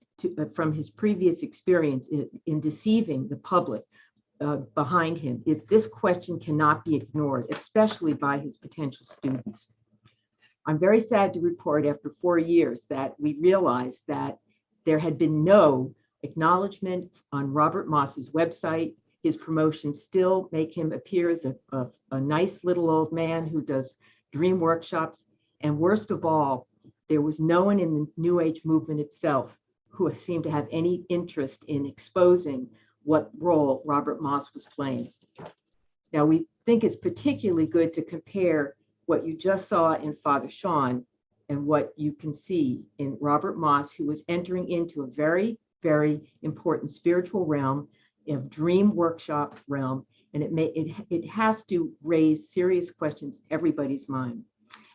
from his previous experience in deceiving the public behind him? This question cannot be ignored, especially by his potential students. I'm very sad to report after 4 years that we realized that there had been no acknowledgement on Robert Moss's website. His promotions still make him appear as a nice little old man who does dream workshops. And worst of all, there was no one in the New Age movement itself who seemed to have any interest in exposing what role Robert Moss was playing. Now, we think it's particularly good to compare what you just saw in Father Sean and what you can see in Robert Moss, who was entering into a very, very important spiritual realm, a dream workshop realm, and it has to raise serious questions in everybody's mind.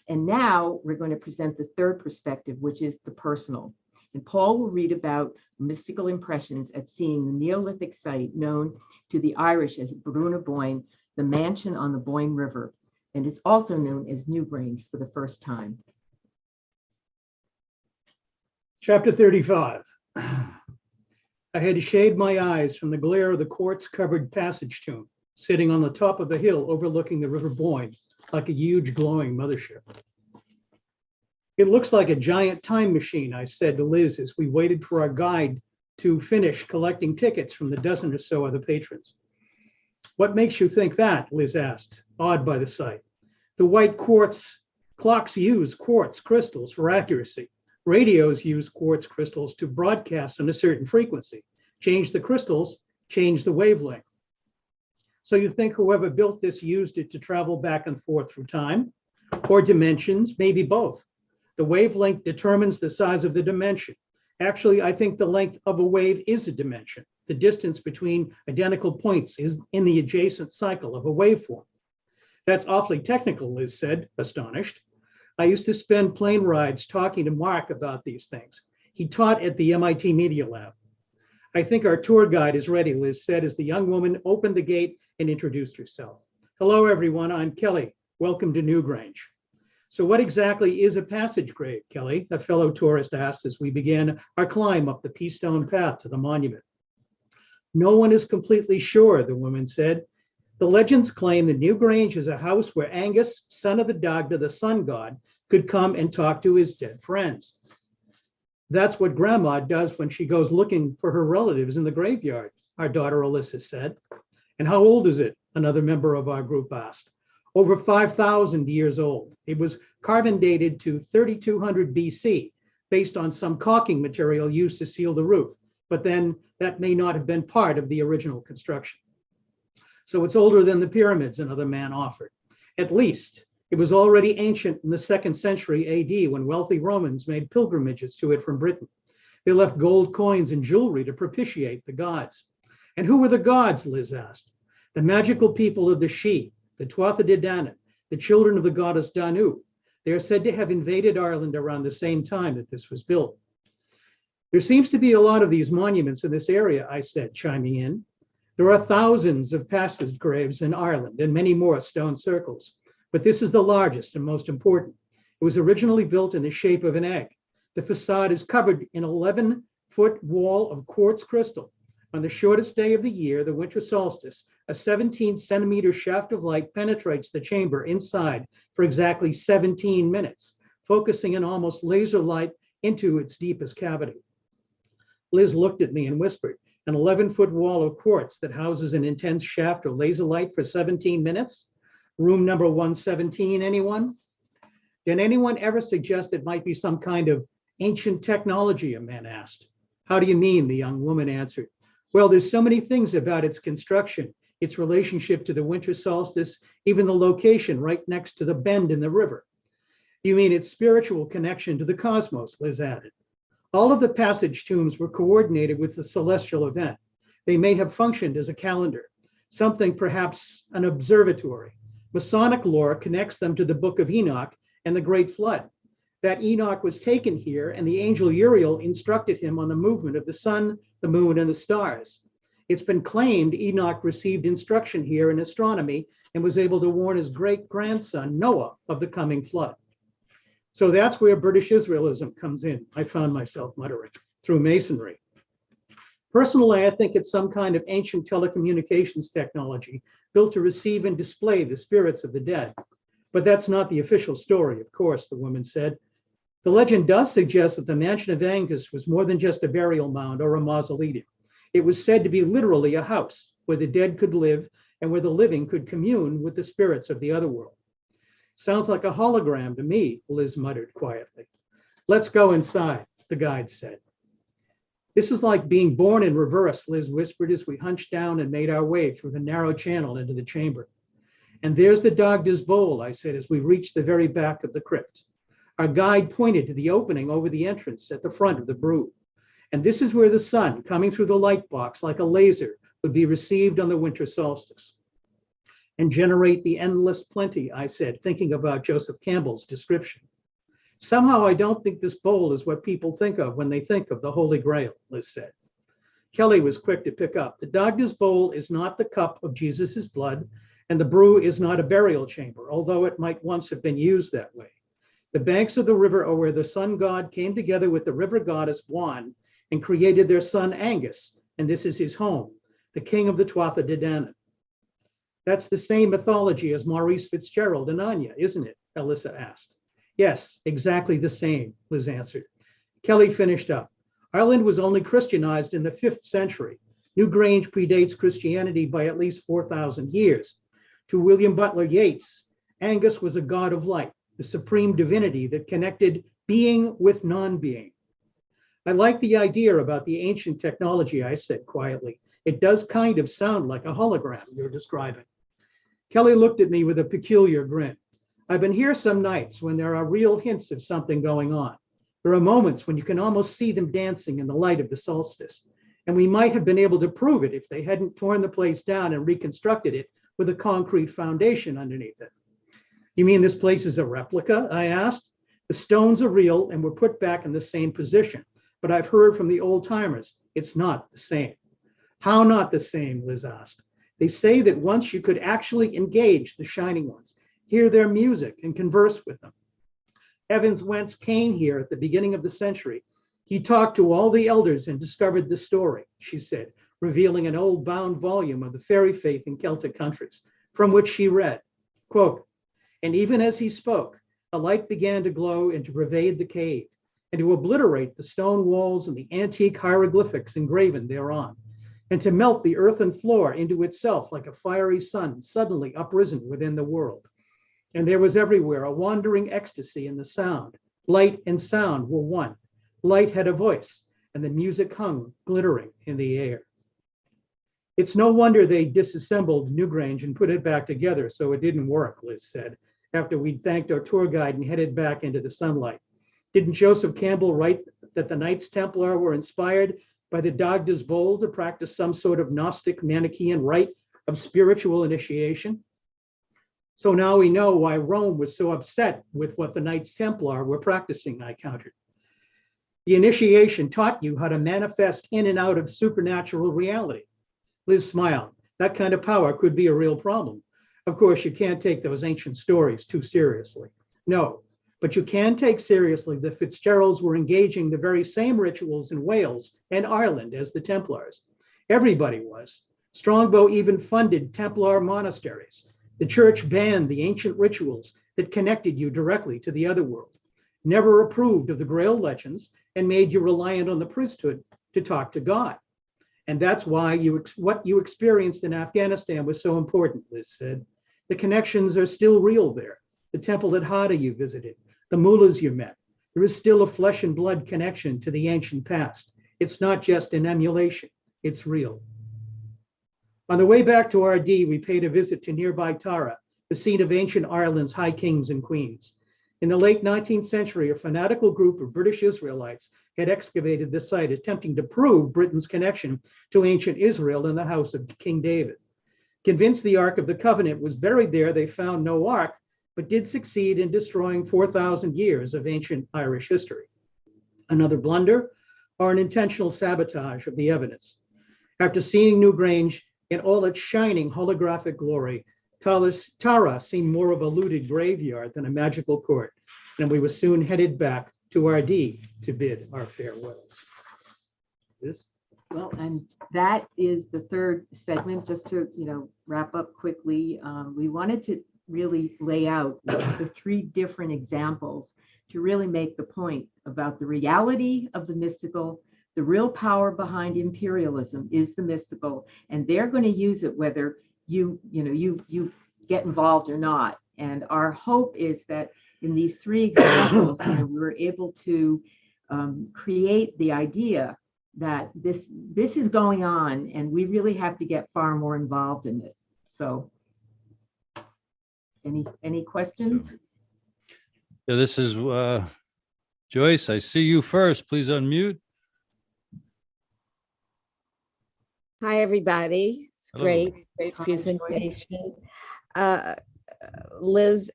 And now we're going to present the third perspective, which is the personal. And Paul will read about mystical impressions at seeing the Neolithic site known to the Irish as Brúna Boyne, the mansion on the Boyne River, and it's also known as Newgrange for the first time. Chapter 35. I had to shade my eyes from the glare of the quartz-covered passage tomb, sitting on the top of a hill overlooking the River Boyne, like a huge glowing mothership. "It looks like a giant time machine," I said to Liz as we waited for our guide to finish collecting tickets from the dozen or so other patrons. "What makes you think that?" Liz asked, awed by the sight. "The white quartz clocks use quartz crystals for accuracy. Radios use quartz crystals to broadcast on a certain frequency. Change the crystals, change the wavelength. So you think whoever built this used it to travel back and forth through time or dimensions? Maybe both. The wavelength determines the size of the dimension. Actually, I think the length of a wave is a dimension. The distance between identical points is in the adjacent cycle of a waveform." "That's awfully technical," Liz said, astonished. "I used to spend plane rides talking to Mark about these things. He taught at the MIT Media Lab." "I think our tour guide is ready," Liz said as the young woman opened the gate and introduced herself. "Hello, everyone. I'm Kelly. Welcome to Newgrange." "So what exactly is a passage grave, Kelly?" a fellow tourist asked as we began our climb up the pea-stone path to the monument. "No one is completely sure," the woman said. "The legends claim that Newgrange is a house where Angus, son of the Dagda, the sun god, could come and talk to his dead friends. That's what Grandma does when she goes looking for her relatives in the graveyard," our daughter Alyssa said. "And how old is it?" another member of our group asked. "Over 5,000 years old. It was carbon dated to 3200 BC, based on some caulking material used to seal the roof, but then that may not have been part of the original construction. So it's older than the pyramids," another man offered. "At least. It was already ancient in the 2nd century AD when wealthy Romans made pilgrimages to it from Britain. They left gold coins and jewelry to propitiate the gods. And who were the gods, Liz asked. The magical people of the Sidhe, the Tuatha De Danann, the children of the goddess Danu. They are said to have invaded Ireland around the same time that this was built. There seems to be a lot of these monuments in this area, I said, chiming in. There are thousands of passage graves in Ireland and many more stone circles, but this is the largest and most important. It was originally built in the shape of an egg. The facade is covered in an 11-foot wall of quartz crystal. On the shortest day of the year, the winter solstice, a 17-centimeter shaft of light penetrates the chamber inside for exactly 17 minutes, focusing an almost laser light into its deepest cavity. Liz looked at me and whispered, an 11-foot wall of quartz that houses an intense shaft of laser light for 17 minutes? Room number 117, anyone? Did anyone ever suggest it might be some kind of ancient technology, a man asked. How do you mean, the young woman answered. Well, there's so many things about its construction, its relationship to the winter solstice, even the location right next to the bend in the river. You mean its spiritual connection to the cosmos, Liz added. All of the passage tombs were coordinated with the celestial event. They may have functioned as a calendar, something perhaps an observatory. Masonic lore connects them to the Book of Enoch and the Great Flood. That Enoch was taken here and the angel Uriel instructed him on the movement of the sun, the moon, and the stars. It's been claimed Enoch received instruction here in astronomy and was able to warn his great-grandson Noah of the coming flood. So that's where British Israelism comes in, I found myself muttering, through masonry. Personally, I think it's some kind of ancient telecommunications technology built to receive and display the spirits of the dead. But that's not the official story, of course, the woman said. The legend does suggest that the Mansion of Angus was more than just a burial mound or a mausoleum. It was said to be literally a house where the dead could live and where the living could commune with the spirits of the other world. Sounds like a hologram to me, Liz muttered quietly. Let's go inside, the guide said. This is like being born in reverse, Liz whispered as we hunched down and made our way through the narrow channel into the chamber. And there's the Dagda's bowl, I said as we reached the very back of the crypt. Our guide pointed to the opening over the entrance at the front of the brood. And this is where the sun, coming through the light box like a laser, would be received on the winter solstice. And generate the endless plenty, I said, thinking about Joseph Campbell's description. Somehow I don't think this bowl is what people think of when they think of the Holy Grail, Liz said. Kelly was quick to pick up. The Dagda's bowl is not the cup of Jesus's blood, and the brew is not a burial chamber, although it might once have been used that way. The banks of the river are where the sun god came together with the river goddess Bwan and created their son Angus, and this is his home, the king of the Tuatha De Danann. That's the same mythology as Maurice Fitzgerald and Anya, isn't it? Alyssa asked. Yes, exactly the same, Liz answered. Kelly finished up. Ireland was only Christianized in the 5th century. Newgrange predates Christianity by at least 4,000 years. To William Butler Yeats, Angus was a god of light, the supreme divinity that connected being with non-being. I like the idea about the ancient technology, I said quietly. It does kind of sound like a hologram you're describing. Kelly looked at me with a peculiar grin. I've been here some nights when there are real hints of something going on. There are moments when you can almost see them dancing in the light of the solstice. And we might have been able to prove it if they hadn't torn the place down and reconstructed it with a concrete foundation underneath it. You mean this place is a replica? I asked. The stones are real and were put back in the same position, but I've heard from the old timers it's not the same. How not the same? Liz asked. They say that once you could actually engage the Shining Ones, hear their music and converse with them. Evans Wentz came here at the beginning of the century. He talked to all the elders and discovered the story, she said, revealing an old bound volume of the fairy faith in Celtic countries, from which she read, quote, and even as he spoke, a light began to glow and to pervade the cave, and to obliterate the stone walls and the antique hieroglyphics engraven thereon, and to melt the earthen floor into itself like a fiery sun suddenly uprisen within the world. And there was everywhere a wandering ecstasy in the sound. Light and sound were one. Light had a voice, and the music hung glittering in the air. It's no wonder they disassembled Newgrange and put it back together, so it didn't work, Liz said. after we'd thanked our tour guide and headed back into the sunlight. Didn't Joseph Campbell write that the Knights Templar were inspired by the Dagdas Bowl to practice some sort of Gnostic Manichaean rite of spiritual initiation? So now we know why Rome was so upset with what the Knights Templar were practicing, I countered. The initiation taught you how to manifest in and out of supernatural reality. Liz smiled. That kind of power could be a real problem. Of course, you can't take those ancient stories too seriously. No, but you can take seriously the Fitzgeralds were engaging the very same rituals in Wales and Ireland as the Templars. Everybody was. Strongbow even funded Templar monasteries. The church banned the ancient rituals that connected you directly to the other world, never approved of the Grail legends, and made you reliant on the priesthood to talk to God. And that's why what you experienced in Afghanistan was so important, Liz said. The connections are still real there. The temple at Hada you visited, the mullahs you met. There is still a flesh and blood connection to the ancient past. It's not just an emulation, it's real. On the way back to RD, we paid a visit to nearby Tara, the seat of ancient Ireland's high kings and queens. In the late 19th century, a fanatical group of British Israelites had excavated the site, attempting to prove Britain's connection to ancient Israel and the house of King David. Convinced the Ark of the Covenant was buried there, they found no ark, but did succeed in destroying 4,000 years of ancient Irish history. Another blunder, or an intentional sabotage of the evidence. After seeing Newgrange in all its shining holographic glory, Tara seemed more of a looted graveyard than a magical court, and we were soon headed back to RD to bid our farewells. This? Well, and that is the third segment. Just to wrap up quickly, we wanted to really lay out the three different examples to really make the point about the reality of the mystical. The real power behind imperialism is the mystical, and they're going to use it whether you get involved or not. And our hope is that in these three examples, we were able to create the idea that this is going on, and we really have to get far more involved in it. So, any questions? Yeah, this is Joyce. I see you first. Please unmute. Hi, everybody. It's Hello. great Hi, presentation. Liz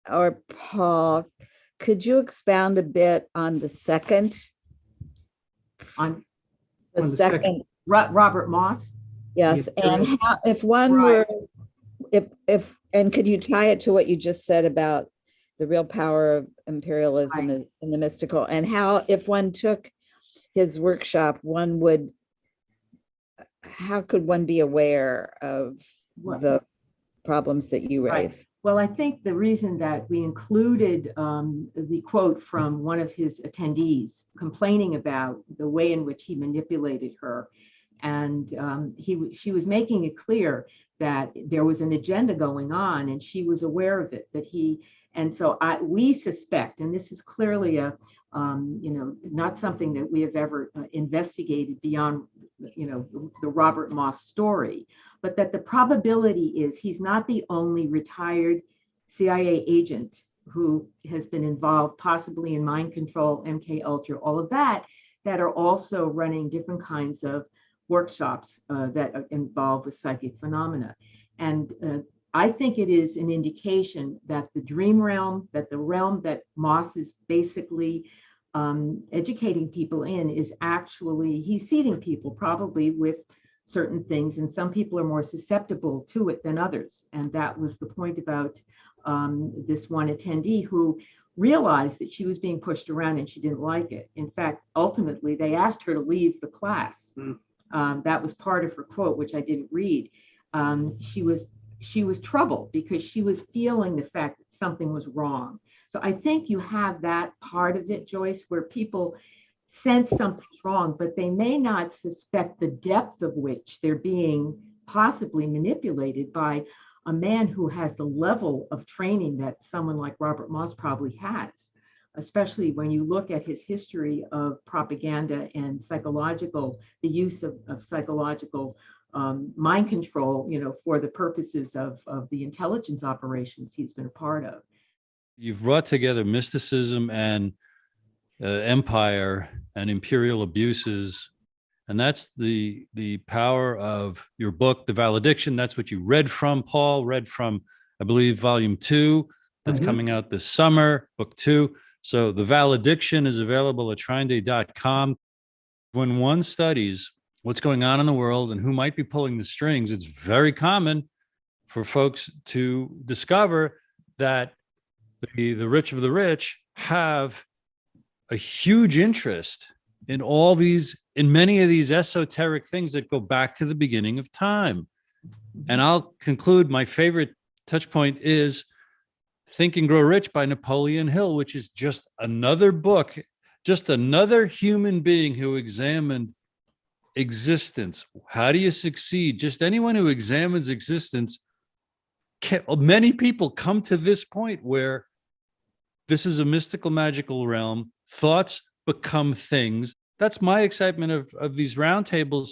or Paul, could you expound a bit on the second? On The On the second, second. Robert Moss? yes, The and imperial- how, if one Right. were, and could you tie it to what you just said about the real power of imperialism Right. and the mystical, and how, if one took his workshop, how could one be aware of What- the problems that you Right. raised? Well, I think the reason that we included the quote from one of his attendees complaining about the way in which he manipulated her, and she was making it clear that there was an agenda going on, and she was aware of it. We suspect, and this is clearly a not something that we have ever investigated beyond the Robert Moss story, but that the probability is he's not the only retired CIA agent who has been involved possibly in mind control, MK Ultra, all of that are also running different kinds of workshops that are involved with psychic phenomena. And I think it is an indication that the dream realm, that the realm that Moss is basically educating people in, is actually, he's seeding people probably with certain things, and some people are more susceptible to it than others. And that was the point about this one attendee who realized that she was being pushed around and she didn't like it. In fact, ultimately, they asked her to leave the class. That was part of her quote, which I didn't read. She was troubled because she was feeling the fact that something was wrong. So I think you have that part of it, Joyce, where people sense something's wrong, but they may not suspect the depth of which they're being possibly manipulated by a man who has the level of training that someone like Robert Moss probably has, especially when you look at his history of propaganda and the use of psychological mind control, for the purposes of the intelligence operations he's been a part of. You've brought together mysticism and empire and imperial abuses. And that's the power of your book, The Valediction. That's what you read from, Paul, read from, I believe, volume 2. That's coming out this summer, book 2. So The Valediction is available at TrineDay.com. When one studies what's going on in the world and who might be pulling the strings, it's very common for folks to discover that the rich of the rich have a huge interest in many of these esoteric things that go back to the beginning of time. And I'll conclude, my favorite touch point is Think and Grow Rich by Napoleon Hill, which is just another book, just another human being who examined existence. How do you succeed? Just anyone who examines existence, many people come to this point where this is a mystical, magical realm. Thoughts become things. That's my excitement of these roundtables,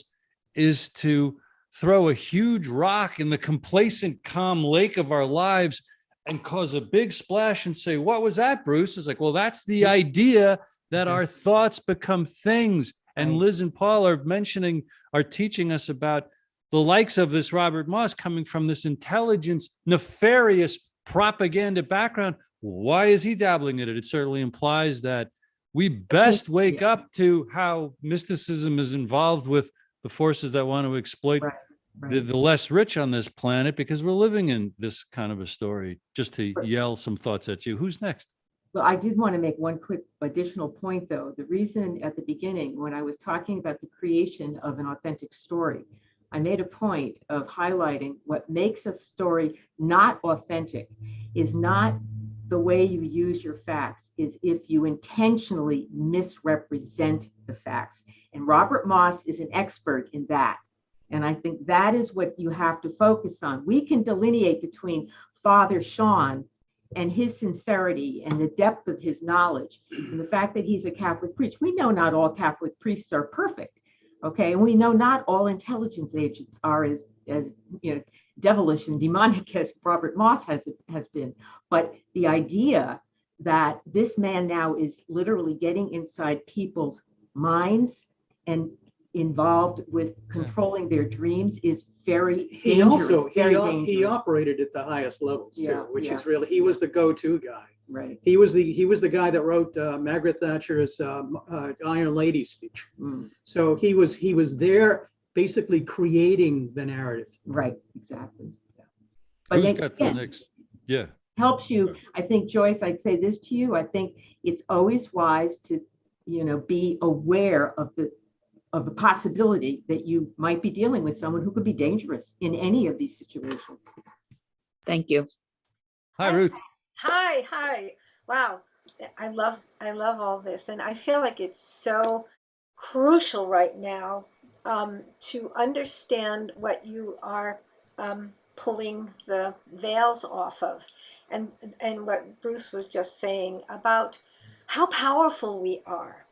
is to throw a huge rock in the complacent, calm lake of our lives and cause a big splash and say, what was that, Bruce? It's like, well, that's the idea that our thoughts become things. And Liz and Paul are teaching us about the likes of this Robert Moss coming from this intelligence, nefarious propaganda background. Why is he dabbling in it? It certainly implies that we best wake up to how mysticism is involved with the forces that want to exploit the less rich on this planet, because we're living in this kind of a story. Just to yell some thoughts at you. Who's next? Well, I did want to make one quick additional point, though. The reason at the beginning, when I was talking about the creation of an authentic story, I made a point of highlighting what makes a story not authentic is not the way you use your facts, is if you intentionally misrepresent the facts. And Robert Moss is an expert in that. And I think that is what you have to focus on. We can delineate between Father Sean and his sincerity and the depth of his knowledge and the fact that he's a Catholic priest. We know not all Catholic priests are perfect, okay? And we know not all intelligence agents are as devilish and demonic as Robert Moss has been. But the idea that this man now is literally getting inside people's minds and involved with controlling their dreams is very dangerous. He operated at the highest levels too, which is really, he was the go-to guy. Right. He was the guy that wrote Margaret Thatcher's Iron Lady speech. So he was there basically creating the narrative. Right, exactly. Yeah. But Who's got the next? Yeah. Helps you. I think, Joyce, I'd say this to you. I think it's always wise to, be aware of the possibility that you might be dealing with someone who could be dangerous in any of these situations. Thank you. Hi, Ruth. Hi. Wow. I love all this. And I feel like it's so crucial right now to understand what you are pulling the veils off of. And what Bruce was just saying about how powerful we are.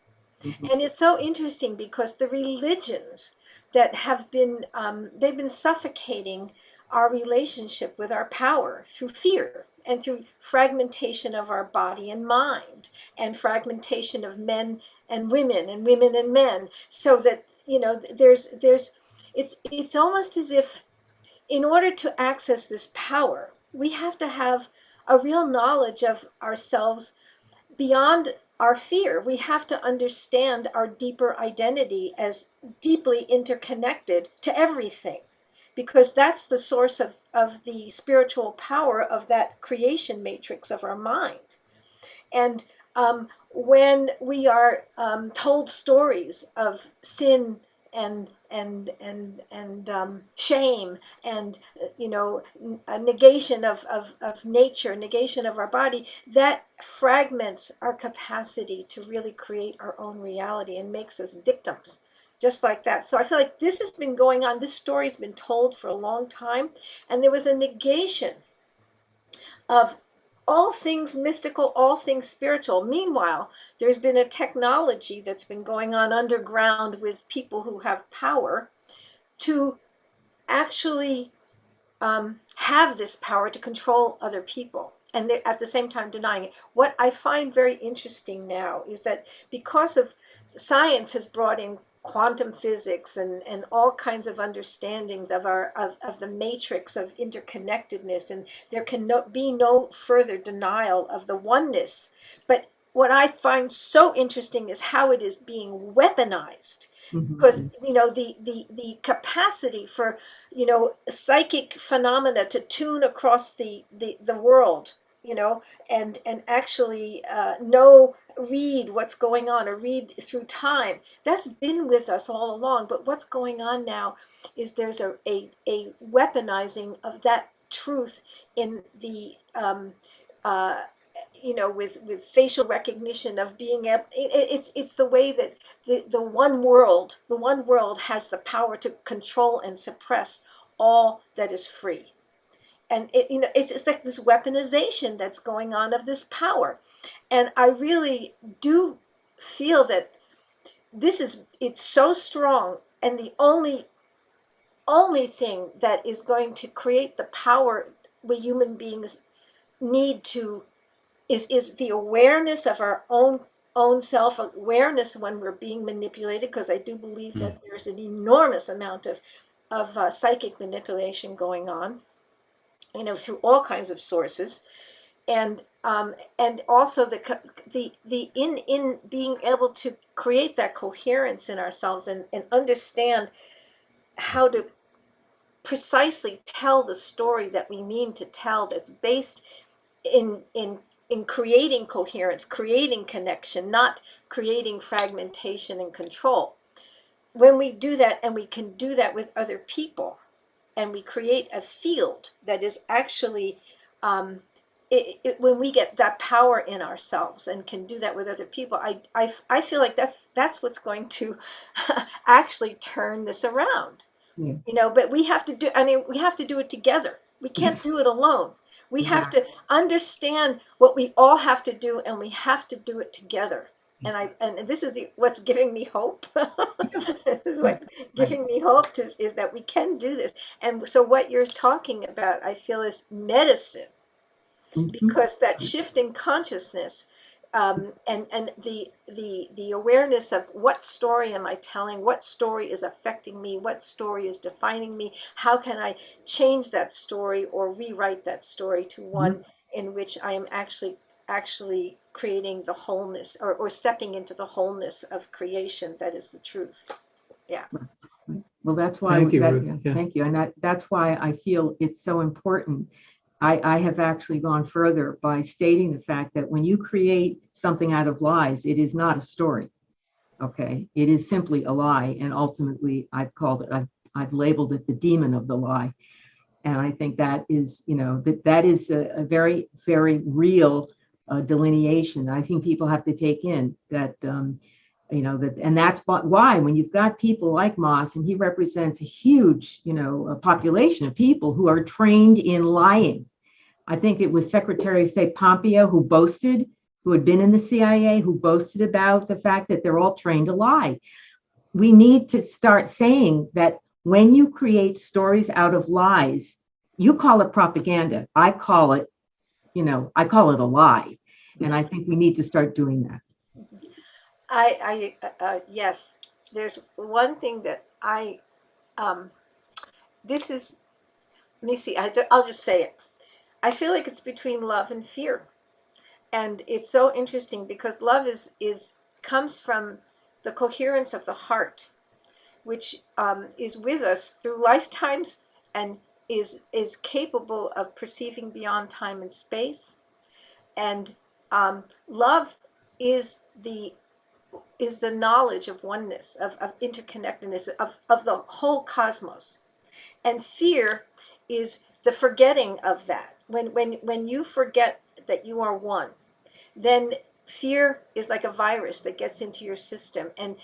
And it's so interesting because the religions that have been, they've been suffocating our relationship with our power through fear and through fragmentation of our body and mind, and fragmentation of men and women and men, so that, it's almost as if in order to access this power, we have to have a real knowledge of ourselves beyond our fear. We have to understand our deeper identity as deeply interconnected to everything, because that's the source of the spiritual power of that creation matrix of our mind. And when we are told stories of sin and shame and a negation of nature, negation of our body, that fragments our capacity to really create our own reality and makes us victims, just like that. So I feel like this has been going on. This story's been told for a long time, and there was a negation of all things mystical, all things spiritual. Meanwhile, there's been a technology that's been going on underground with people who have power to actually have this power to control other people. and they're at the same time denying it. What I find very interesting now is that because of science has brought in quantum physics and all kinds of understandings of of the matrix of interconnectedness, and there can be no further denial of the oneness. But what I find so interesting is how it is being weaponized, because the capacity for psychic phenomena to tune across the world, and actually read what's going on, or read through time. That's been with us all along. But what's going on now is there's a weaponizing of that truth in the with facial recognition of being able. It's the way that the one world has the power to control and suppress all that is free. And it's like this weaponization that's going on of this power. And I really do feel that it's so strong, and the only thing that is going to create the power we human beings need to is the awareness of our own self-awareness when we're being manipulated, because I do believe that there's an enormous amount of psychic manipulation going on, through all kinds of sources, and also the in being able to create that coherence in ourselves, and understand how to precisely tell the story that we mean to tell, that's based in creating coherence, creating connection, not creating fragmentation and control. When we do that, and we can do that with other people, and we create a field that is actually, when we get that power in ourselves and can do that with other people, I feel like that's what's going to actually turn this around. But we have to do it together. We can't do it alone. We have to understand what we all have to do, and we have to do it together. And this is what's giving me hope. What giving me hope is that we can do this. And so what you're talking about, I feel, is medicine, because that shift in consciousness, and the awareness of what story am I telling, what story is affecting me, what story is defining me, how can I change that story or rewrite that story to one in which I am actually creating the wholeness, or stepping into the wholeness of creation that is the truth. Yeah. Well, that's why. Thank you, Ruth. Yeah. Thank you, and that's why I feel it's so important. I have actually gone further by stating the fact that when you create something out of lies, it is not a story. Okay, it is simply a lie, and ultimately, I've labeled it the demon of the lie, and I think that is, that is a very, very real delineation. I think people have to take in that. And that's why when you've got people like Moss, and he represents a huge, a population of people who are trained in lying. I think it was Secretary of State Pompeo who had been in the CIA, who boasted about the fact that they're all trained to lie. We need to start saying that when you create stories out of lies, you call it propaganda. I call it a lie. And I think we need to start doing that. Yes, there's one thing that this is, let me see, I'll just say it. I feel like it's between love and fear. And it's so interesting because love comes from the coherence of the heart, which is with us through lifetimes, and is capable of perceiving beyond time and space. And love is the knowledge of oneness, of interconnectedness, of the whole cosmos. And fear is the forgetting of that. When you forget that you are one, then fear is like a virus that gets into your system. And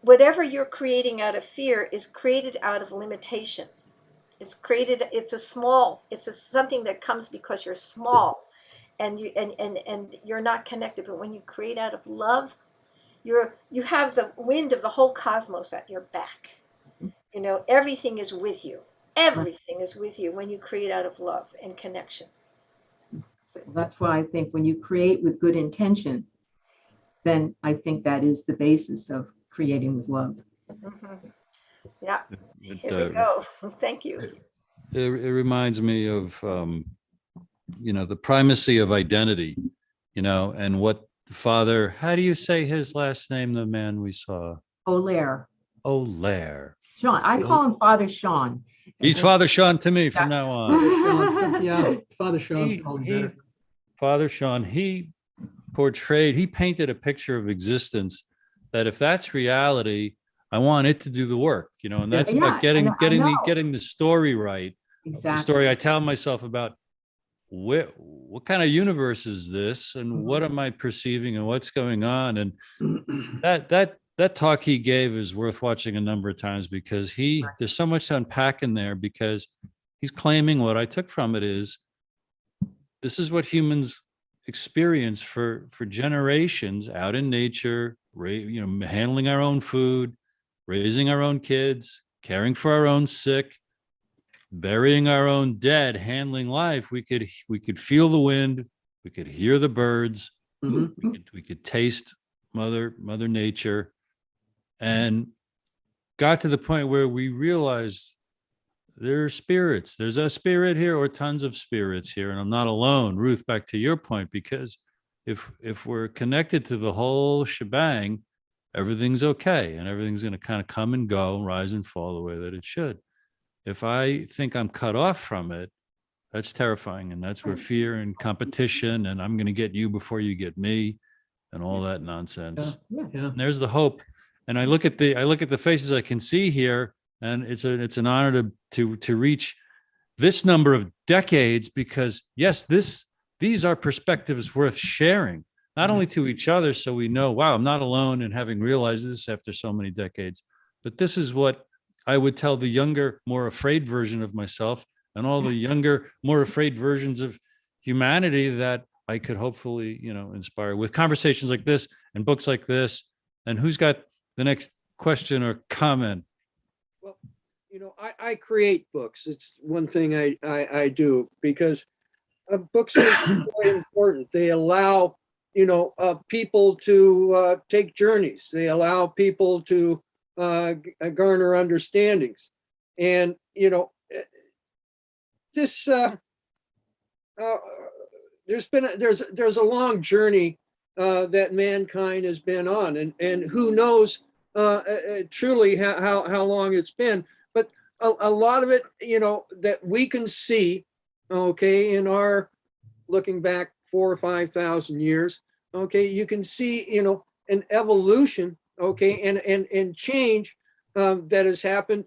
whatever you're creating out of fear is created out of limitation. It's something that comes because you're small, and you're not connected. But when you create out of love, you have the wind of the whole cosmos at your back. Everything is with you. Everything is with you when you create out of love and connection. So, That's why I think when you create with good intention, then I think that is the basis of creating with love. mhm. Yeah, It, here we go. Thank you. it reminds me of, the primacy of identity, and what Father, how do you say his last name, the man we saw? Olaire. Olaire. Sean, I call him Father Sean. He's Father Sean to me from now on. Yeah, Father Sean's He- probably he- better. Father Sean, he painted a picture of existence that if that's reality, I want it to do the work, and that's Yeah, about I know. getting the story right. The Exactly. story I tell myself about what kind of universe is this, and what am I perceiving, and what's going on, and that talk he gave is worth watching a number of times, because there's so much to unpack in there, because he's claiming what I took from it is this is what humans experience for generations out in nature, handling our own food, raising our own kids, caring for our own sick, burying our own dead, handling life. We could feel the wind, we could hear the birds, Mhm. we could taste mother nature, and got to the point where we realized there are spirits. There's a spirit here, or tons of spirits here, and I'm not alone. Ruth, back to your point, because if we're connected to the whole shebang, everything's okay, and everything's going to kind of come and go, rise and fall the way that it should. If I think I'm cut off from it, that's terrifying, and that's where fear and competition, and I'm going to get you before you get me, and all that nonsense. Yeah. Yeah. And there's the hope. And I look at the faces I can see here, and it's an honor to reach this number of decades, because yes, these are perspectives worth sharing, not only to each other, so we know, wow, I'm not alone in having realized this after so many decades, but this is what I would tell the younger, more afraid version of myself, and all the younger, more afraid versions of humanity that I could hopefully, inspire with conversations like this and books like this. And who's got the next question or comment? Well, I create books. It's one thing I do, because books are very important. They allow, people to take journeys. They allow people to garner understandings. And, this, there's a long journey that mankind has been on, and who knows truly how long it's been, but a lot of it, that we can see, okay, in our looking back 4,000 or 5,000 years, okay, you can see, an evolution, okay, and change that has happened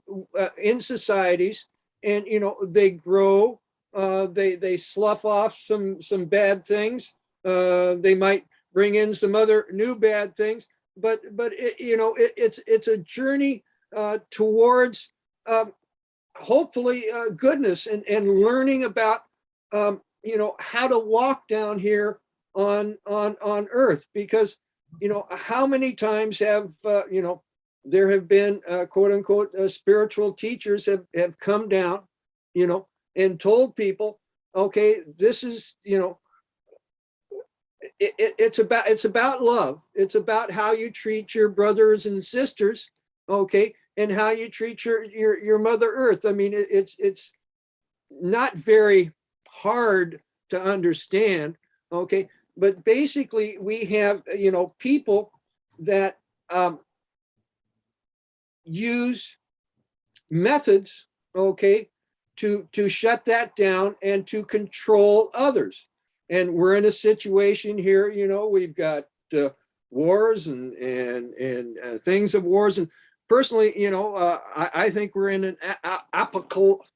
in societies, and they grow, they slough off some bad things, they might bring in some other new bad things, but it's a journey towards hopefully goodness, and learning about how to walk down here on earth, because how many times have there have been quote unquote spiritual teachers have come down and told people, okay, this is it's about love. It's about how you treat your brothers and sisters, okay, and how you treat your Mother Earth. I mean, it's not very hard to understand, okay, but basically we have people that use methods, okay, to shut that down and to control others. And we're in a situation here, we've got wars and things of wars. And personally, I think we're in an apocalyptic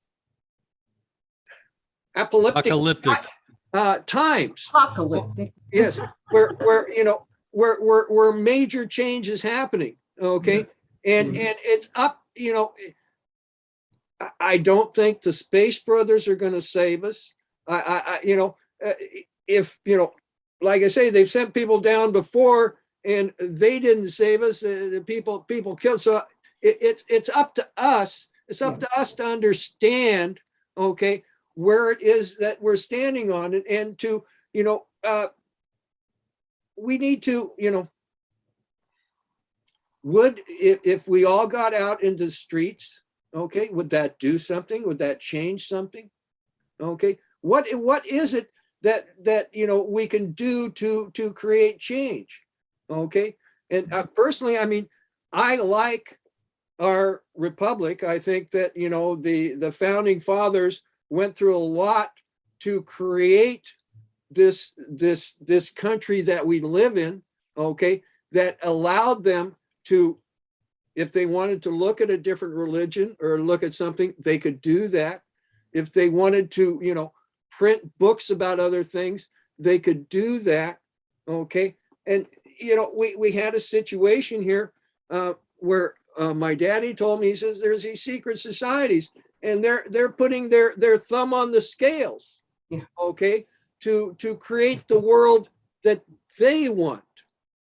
times. Apocalyptic. Yes, where major change is happening. Okay, and it's up. I don't think the Space Brothers are going to save us. If like I say, they've sent people down before and they didn't save us. The people killed. So it's up to us. It's up to us to understand, okay, where it is that we're standing on, and to you know, we need to, you know, if we all got out into the streets, okay, would that do something? Would that change something? Okay, what is it that you know we can do to create change? Okay, and personally, I mean, I like our republic. I think that, you know, the founding fathers went through a lot to create this country that we live in, okay, that allowed them to, if they wanted to look at a different religion or look at something, they could do that. If they wanted to, you know, print books about other things, they could do that, okay. And, you know, we had a situation here where my daddy told me, he says, there's these secret societies and they're putting their thumb on the scales, Yeah. okay, to create the world that they want,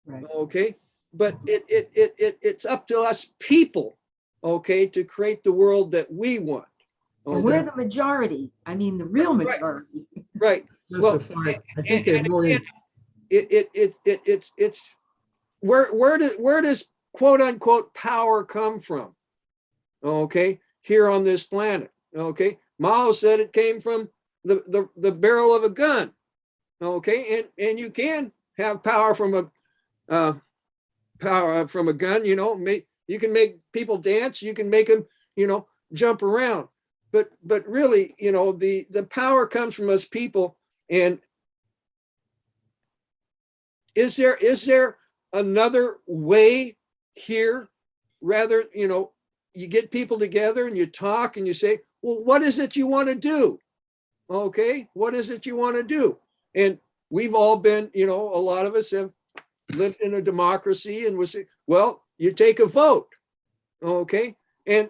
Right. okay. But it's up to us people, okay, to create the world that we want. And we're the majority. I mean, the real majority. Right. Well, I think they're more in. It's where does quote unquote power come from? Okay, here on this planet. Okay, Mao said it came from the barrel of a gun. Okay, and you can have power from a gun. You know, you can make people dance. You can make them, you know, jump around. But really, you know, the power comes from us people. And is there another way here? Rather, you know, you get people together and you talk and you say, well, what is it you want to do? Okay, what is it you want to do? And we've all been, you know, a lot of us have lived in a democracy and we say, well, you take a vote. Okay. And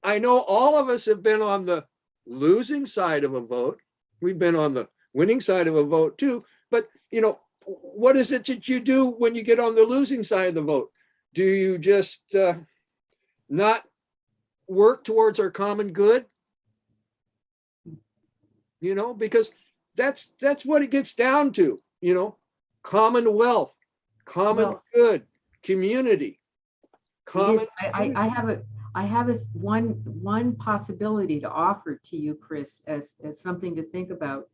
I know all of us have been on the losing side of a vote. We've been on the winning side of a vote too. But, you know, what is it that you do when you get on the losing side of the vote? Do you just not work towards our common good? You know, because that's what it gets down to, you know, commonwealth, common good, community, common. I have one possibility to offer to you, Kris, as something to think about.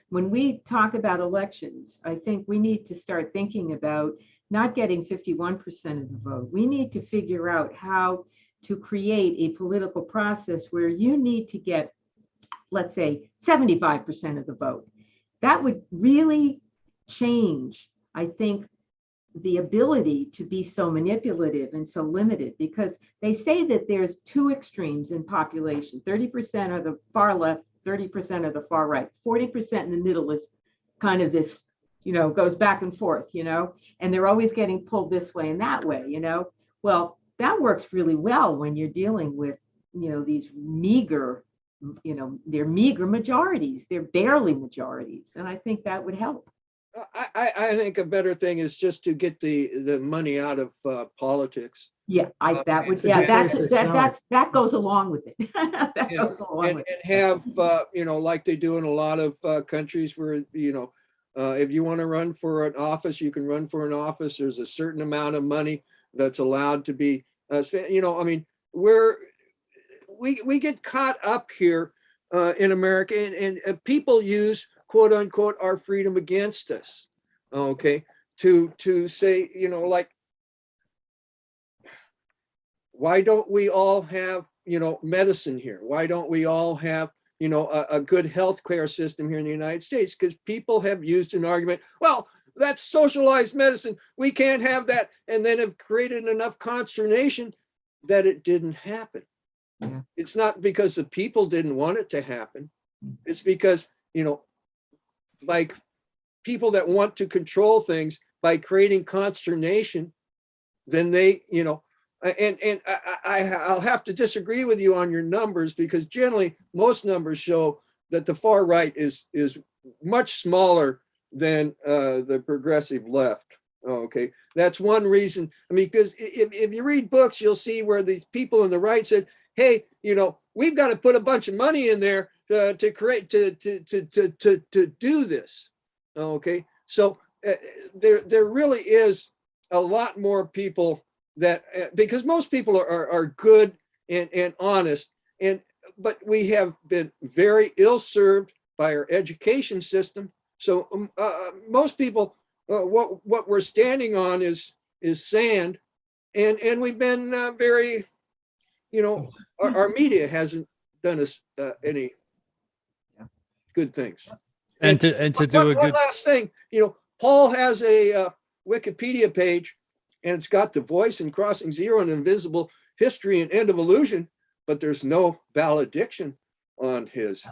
When we talk about elections, I think we need to start thinking about not getting 51% of the vote. We need to figure out how to create a political process where you need to get, let's say, 75% of the vote. That would really change, I think, the ability to be so manipulative and so limited, because they say that there's two extremes in population. 30% are the far left, 30% are the far right, 40% in the middle is kind of this, you know, goes back and forth, you know, and they're always getting pulled this way and that way, you know. Well, that works really well when you're dealing with, you know, these meager, you know, they're meager majorities, they're barely majorities. And I think that would help. I think a better thing is just to get the money out of politics. Yeah, that goes along with it. That goes along with it. And have you know, like they do in a lot of countries where, you know, if you want to run for an office, you can run for an office. There's a certain amount of money that's allowed to be spent. You know, I mean, we get caught up here in America, and people use quote unquote our freedom against us. Okay, to say, you know, like, why don't we all have, you know, medicine here? Why don't we all have, you know, a good healthcare system here in the United States? Because people have used an argument, well, that's socialized medicine, we can't have that, and then have created enough consternation that it didn't happen. Yeah. It's not because the people didn't want it to happen. It's because, you know, like people that want to control things by creating consternation, then they, you know, and I'll have to disagree with you on your numbers, because generally most numbers show that the far right is much smaller than the progressive left. Okay, that's one reason. I mean, because if you read books, you'll see where these people on the right said, hey, you know, we've got to put a bunch of money in there to create to do this. Okay, so there really is a lot more people that because most people are good and honest, but we have been very ill served by our education system. So most people, what we're standing on is sand, and we've been very, our media hasn't done us any good things. And to do a One good, last thing, Paul has a Wikipedia page, and it's got the voice and crossing zero and invisible history and end of illusion, but there's no valediction on his.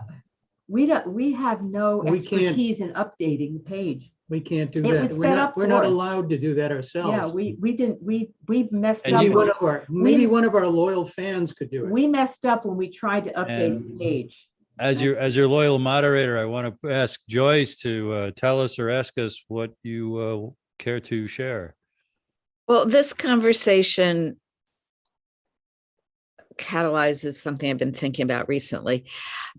We have no We can't- expertise in updating the page. We can't do It that. was We're set not, up we're not for us. allowed to do that ourselves. Yeah, we didn't, we messed And up. Maybe you- one of our, maybe one of our loyal fans could do it. We messed up when we tried to update And- the page. as your loyal moderator, I want to ask Joyce to tell us or ask us what you care to share. Well, this conversation catalyzes something I've been thinking about recently.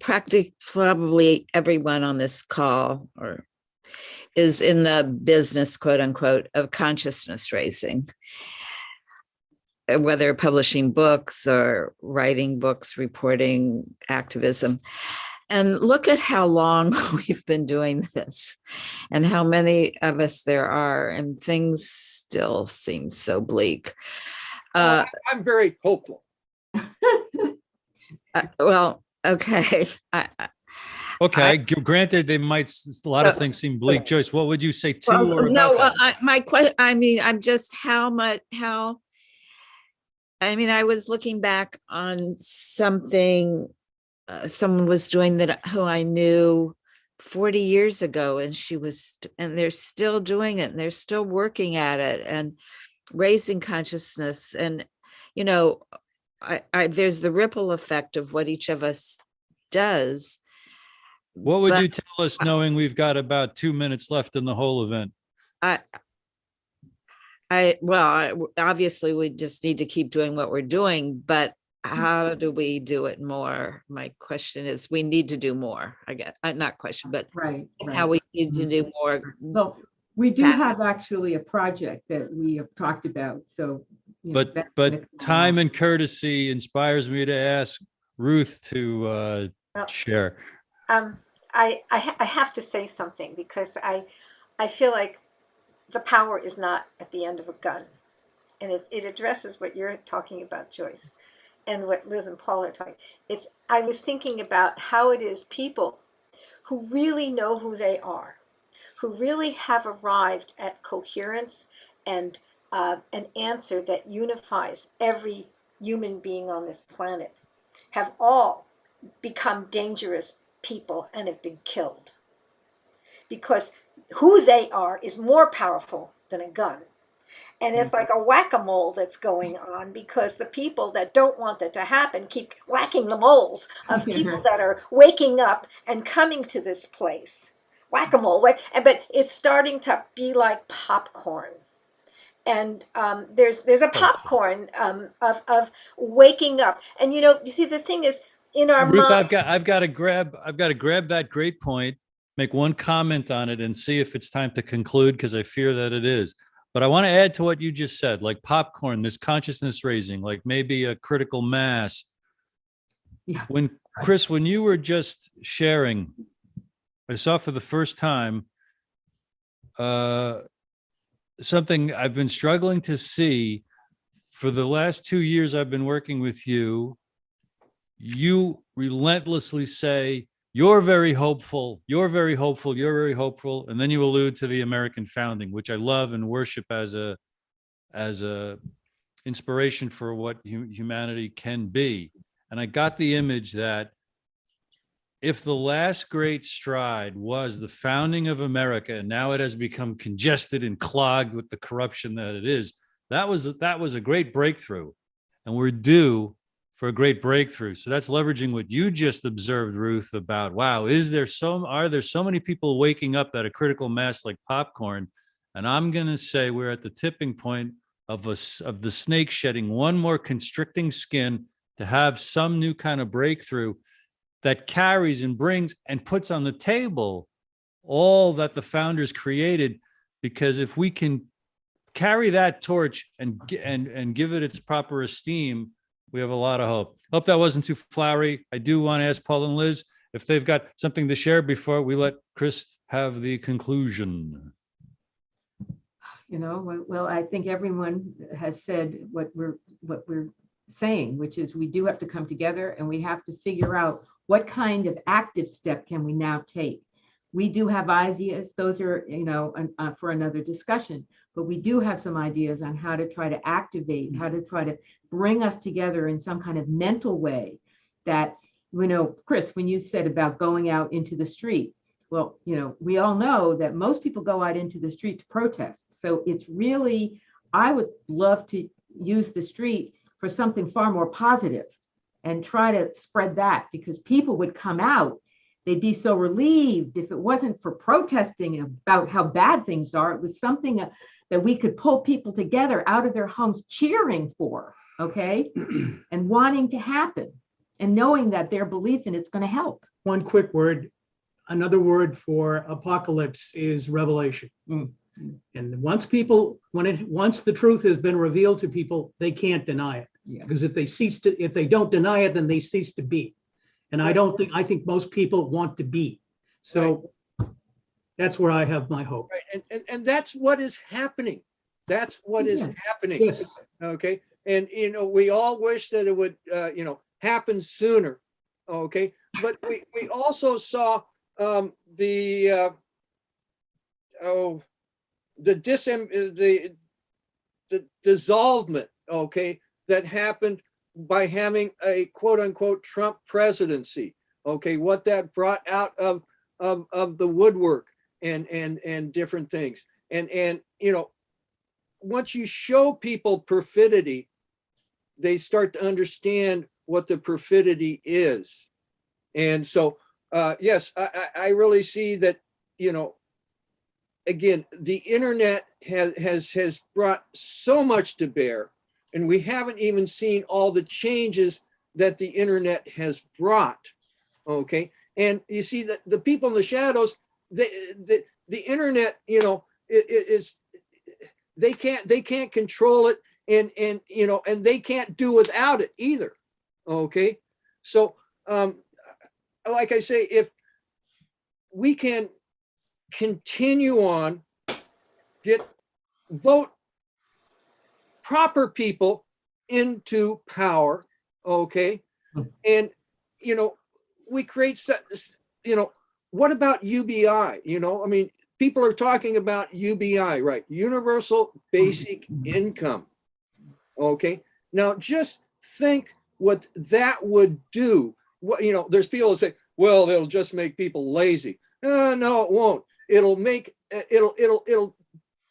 Probably everyone on this call is in the business, quote unquote, of consciousness raising, whether publishing books or writing books, reporting activism. And look at how long we've been doing this and how many of us there are, and things still seem so bleak. I'm very hopeful. Well, okay. Okay, granted, they might, a lot of things seem bleak. Joyce, what would you say to or No, about that? my question, I mean, I'm just I was looking back on something someone was doing that who I knew 40 years ago, and and they're still doing it, and they're still working at it and raising consciousness. And, there's the ripple effect of what each of us does. What would but you tell us knowing we've got about 2 minutes left in the whole event? Obviously we just need to keep doing what we're doing, but how do we do it more? My question is, we need to do more, I guess, not question, but Right. how we need to do more. Well, we do Fast. have actually a project that we have talked about, so. But time and courtesy inspires me to ask Ruth to share. I have to say something because I feel like the power is not at the end of a gun, and it addresses what you're talking about, Joyce, and what Liz and Paul are talking. I was thinking about how it is people who really know who they are, who really have arrived at coherence and an answer that unifies every human being on this planet, have all become dangerous people and have been killed. Because who they are is more powerful than a gun. And it's like a whack-a-mole that's going on, because the people that don't want that to happen keep whacking the moles of people that are waking up and coming to this place. Whack-a-mole, but it's starting to be like popcorn. And there's a popcorn of waking up. And you see, the thing is, in our Ruth, mind, I've got to grab that great point, make one comment on it, and see if it's time to conclude, because I fear that it is. But I want to add to what you just said, like popcorn, this consciousness raising, like maybe a critical mass. Yeah. Kris, when you were just sharing, I saw for the first time something I've been struggling to see for the last 2 years I've been working with you. You relentlessly say, you're very hopeful, you're very hopeful, you're very hopeful. And then you allude to the American founding, which I love and worship as a inspiration for what humanity can be. And I got the image that if the last great stride was the founding of America, and now it has become congested and clogged with the corruption that it is, that was a great breakthrough. And we're due for a great breakthrough. So that's leveraging what you just observed, Ruth, about, wow, are there so many people waking up at a critical mass like popcorn? And I'm going to say we're at the tipping point of the snake shedding one more constricting skin to have some new kind of breakthrough that carries and brings and puts on the table all that the founders created, because if we can carry that torch and give it its proper esteem, we have a lot of hope. Hope that wasn't too flowery. I do want to ask Paul and Liz if they've got something to share before we let Kris have the conclusion. You know, well, I think everyone has said what we're saying, which is we do have to come together and we have to figure out what kind of active step can we now take. We do have ideas. Those are, you know, for another discussion, but we do have some ideas on how to try to activate, how to try to bring us together in some kind of mental way that, you know, Kris, when you said about going out into the street, well, you know, we all know that most people go out into the street to protest. So it's really, I would love to use the street for something far more positive and try to spread that, because people would come out. They'd be so relieved if it wasn't for protesting about how bad things are. It was something that we could pull people together out of their homes cheering for, okay, and wanting to happen and knowing that their belief in it's going to help. One quick word. Another word for apocalypse is revelation. And once the truth has been revealed to people, they can't deny it. Yeah. Because if they don't deny it, then they cease to be. And I think most people want to be. So that's where I have my hope. Right. And that's what is happening. That's what is happening. Yes. Okay. And, you know, we all wish that it would, you know, happen sooner. Okay. But we also saw the dissolvement, okay, that happened by having a quote unquote Trump presidency. Okay, what that brought out of the woodwork and different things. And you know, once you show people perfidy, they start to understand what the perfidy is. And so yes, I really see that, you know, again, the internet has brought so much to bear, and we haven't even seen all the changes that the internet has brought. Okay, and you see that the people in the shadows, the internet, you know, they can't control it, and you know, and they can't do without it either. Okay, so like I say, if we can continue on, vote proper people into power, okay, and you know, we create, you know, what about UBI? You know, I mean, people are talking about UBI, right? Universal Basic Income. Okay, now just think what that would do. What, you know, there's people that say, well, it'll just make people lazy. No, it won't. It'll make it'll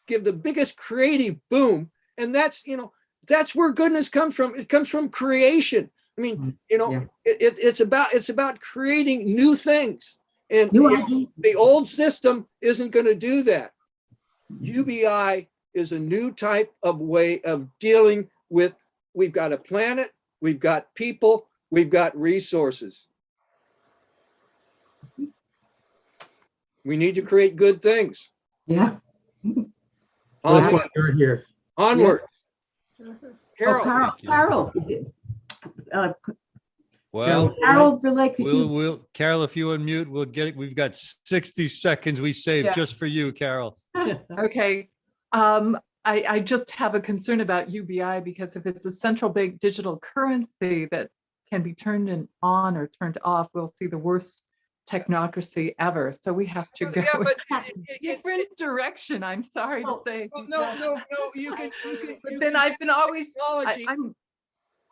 give the biggest creative boom, and that's, you know, that's where goodness comes from. It comes from creation. I mean, you know, it's about creating new things, and the old system isn't going to do that. UBI is a new type of way of dealing with. We've got a planet, we've got people, we've got resources. We need to create good things. Yeah. That's why you're here. Onward. Carol. Carol. Well, Carol, could you? we'll Carol, if you unmute, we'll get it. We've got 60 seconds we saved just for you, Carol. Okay. I just have a concern about UBI, because if it's a central bank digital currency that can be turned on or turned off, we'll see the worst technocracy ever. So we have to go a different direction. I'm sorry to say. Well, no, you can. But then I've been always.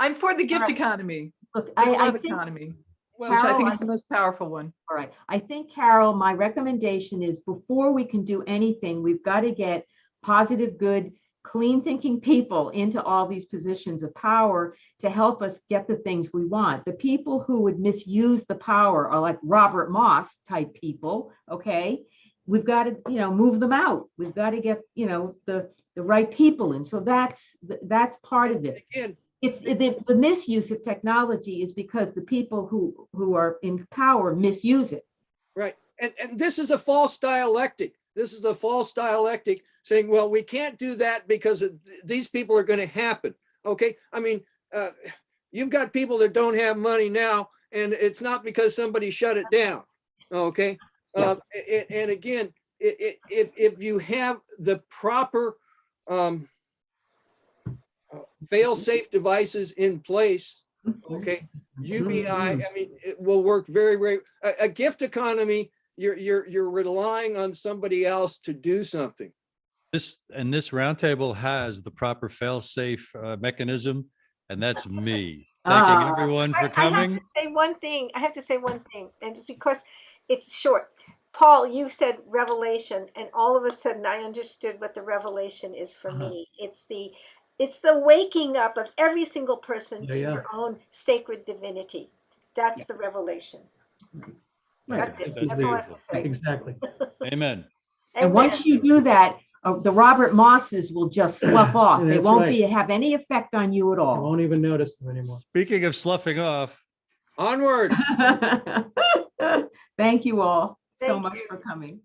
I'm for the gift economy. Look, I I love think, economy, Well, which I Carol, think is the most powerful one. all right. I think, Carol, my recommendation is before we can do anything, we've got to get positive, good, clean thinking people into all these positions of power to help us get the things we want. The people who would misuse the power are like Robert Moss type people. Okay. We've got to, you know, move them out. We've got to get, you know, the right people in. So that's part of it. Again, The misuse of technology is because the people who are in power misuse it. right. and this is a false dialectic. This is a false dialectic saying, well, we can't do that because these people are going to happen. Okay. I mean, you've got people that don't have money now, and it's not because somebody shut it down. Okay. Yeah. And again, if you have the proper fail-safe devices in place, okay, UBI, I mean, it will work very, very. A gift economy, you're relying on somebody else to do something. This roundtable has the proper fail-safe mechanism, and that's me. Thanking everyone for I have coming. to say one thing. I have to say one thing, and because it's short. Paul, you said revelation, and all of a sudden I understood what the revelation is for me. It's the waking up of every single person to your own sacred divinity. That's the revelation. That's it. That's That's all I have to say. Exactly. Amen. And once you do that, the Robert Mosses will just slough off. They That's won't right. have any effect on you at I all. won't even notice them anymore. Speaking of sloughing off, Onward. Thank you all so Thank much you. for coming.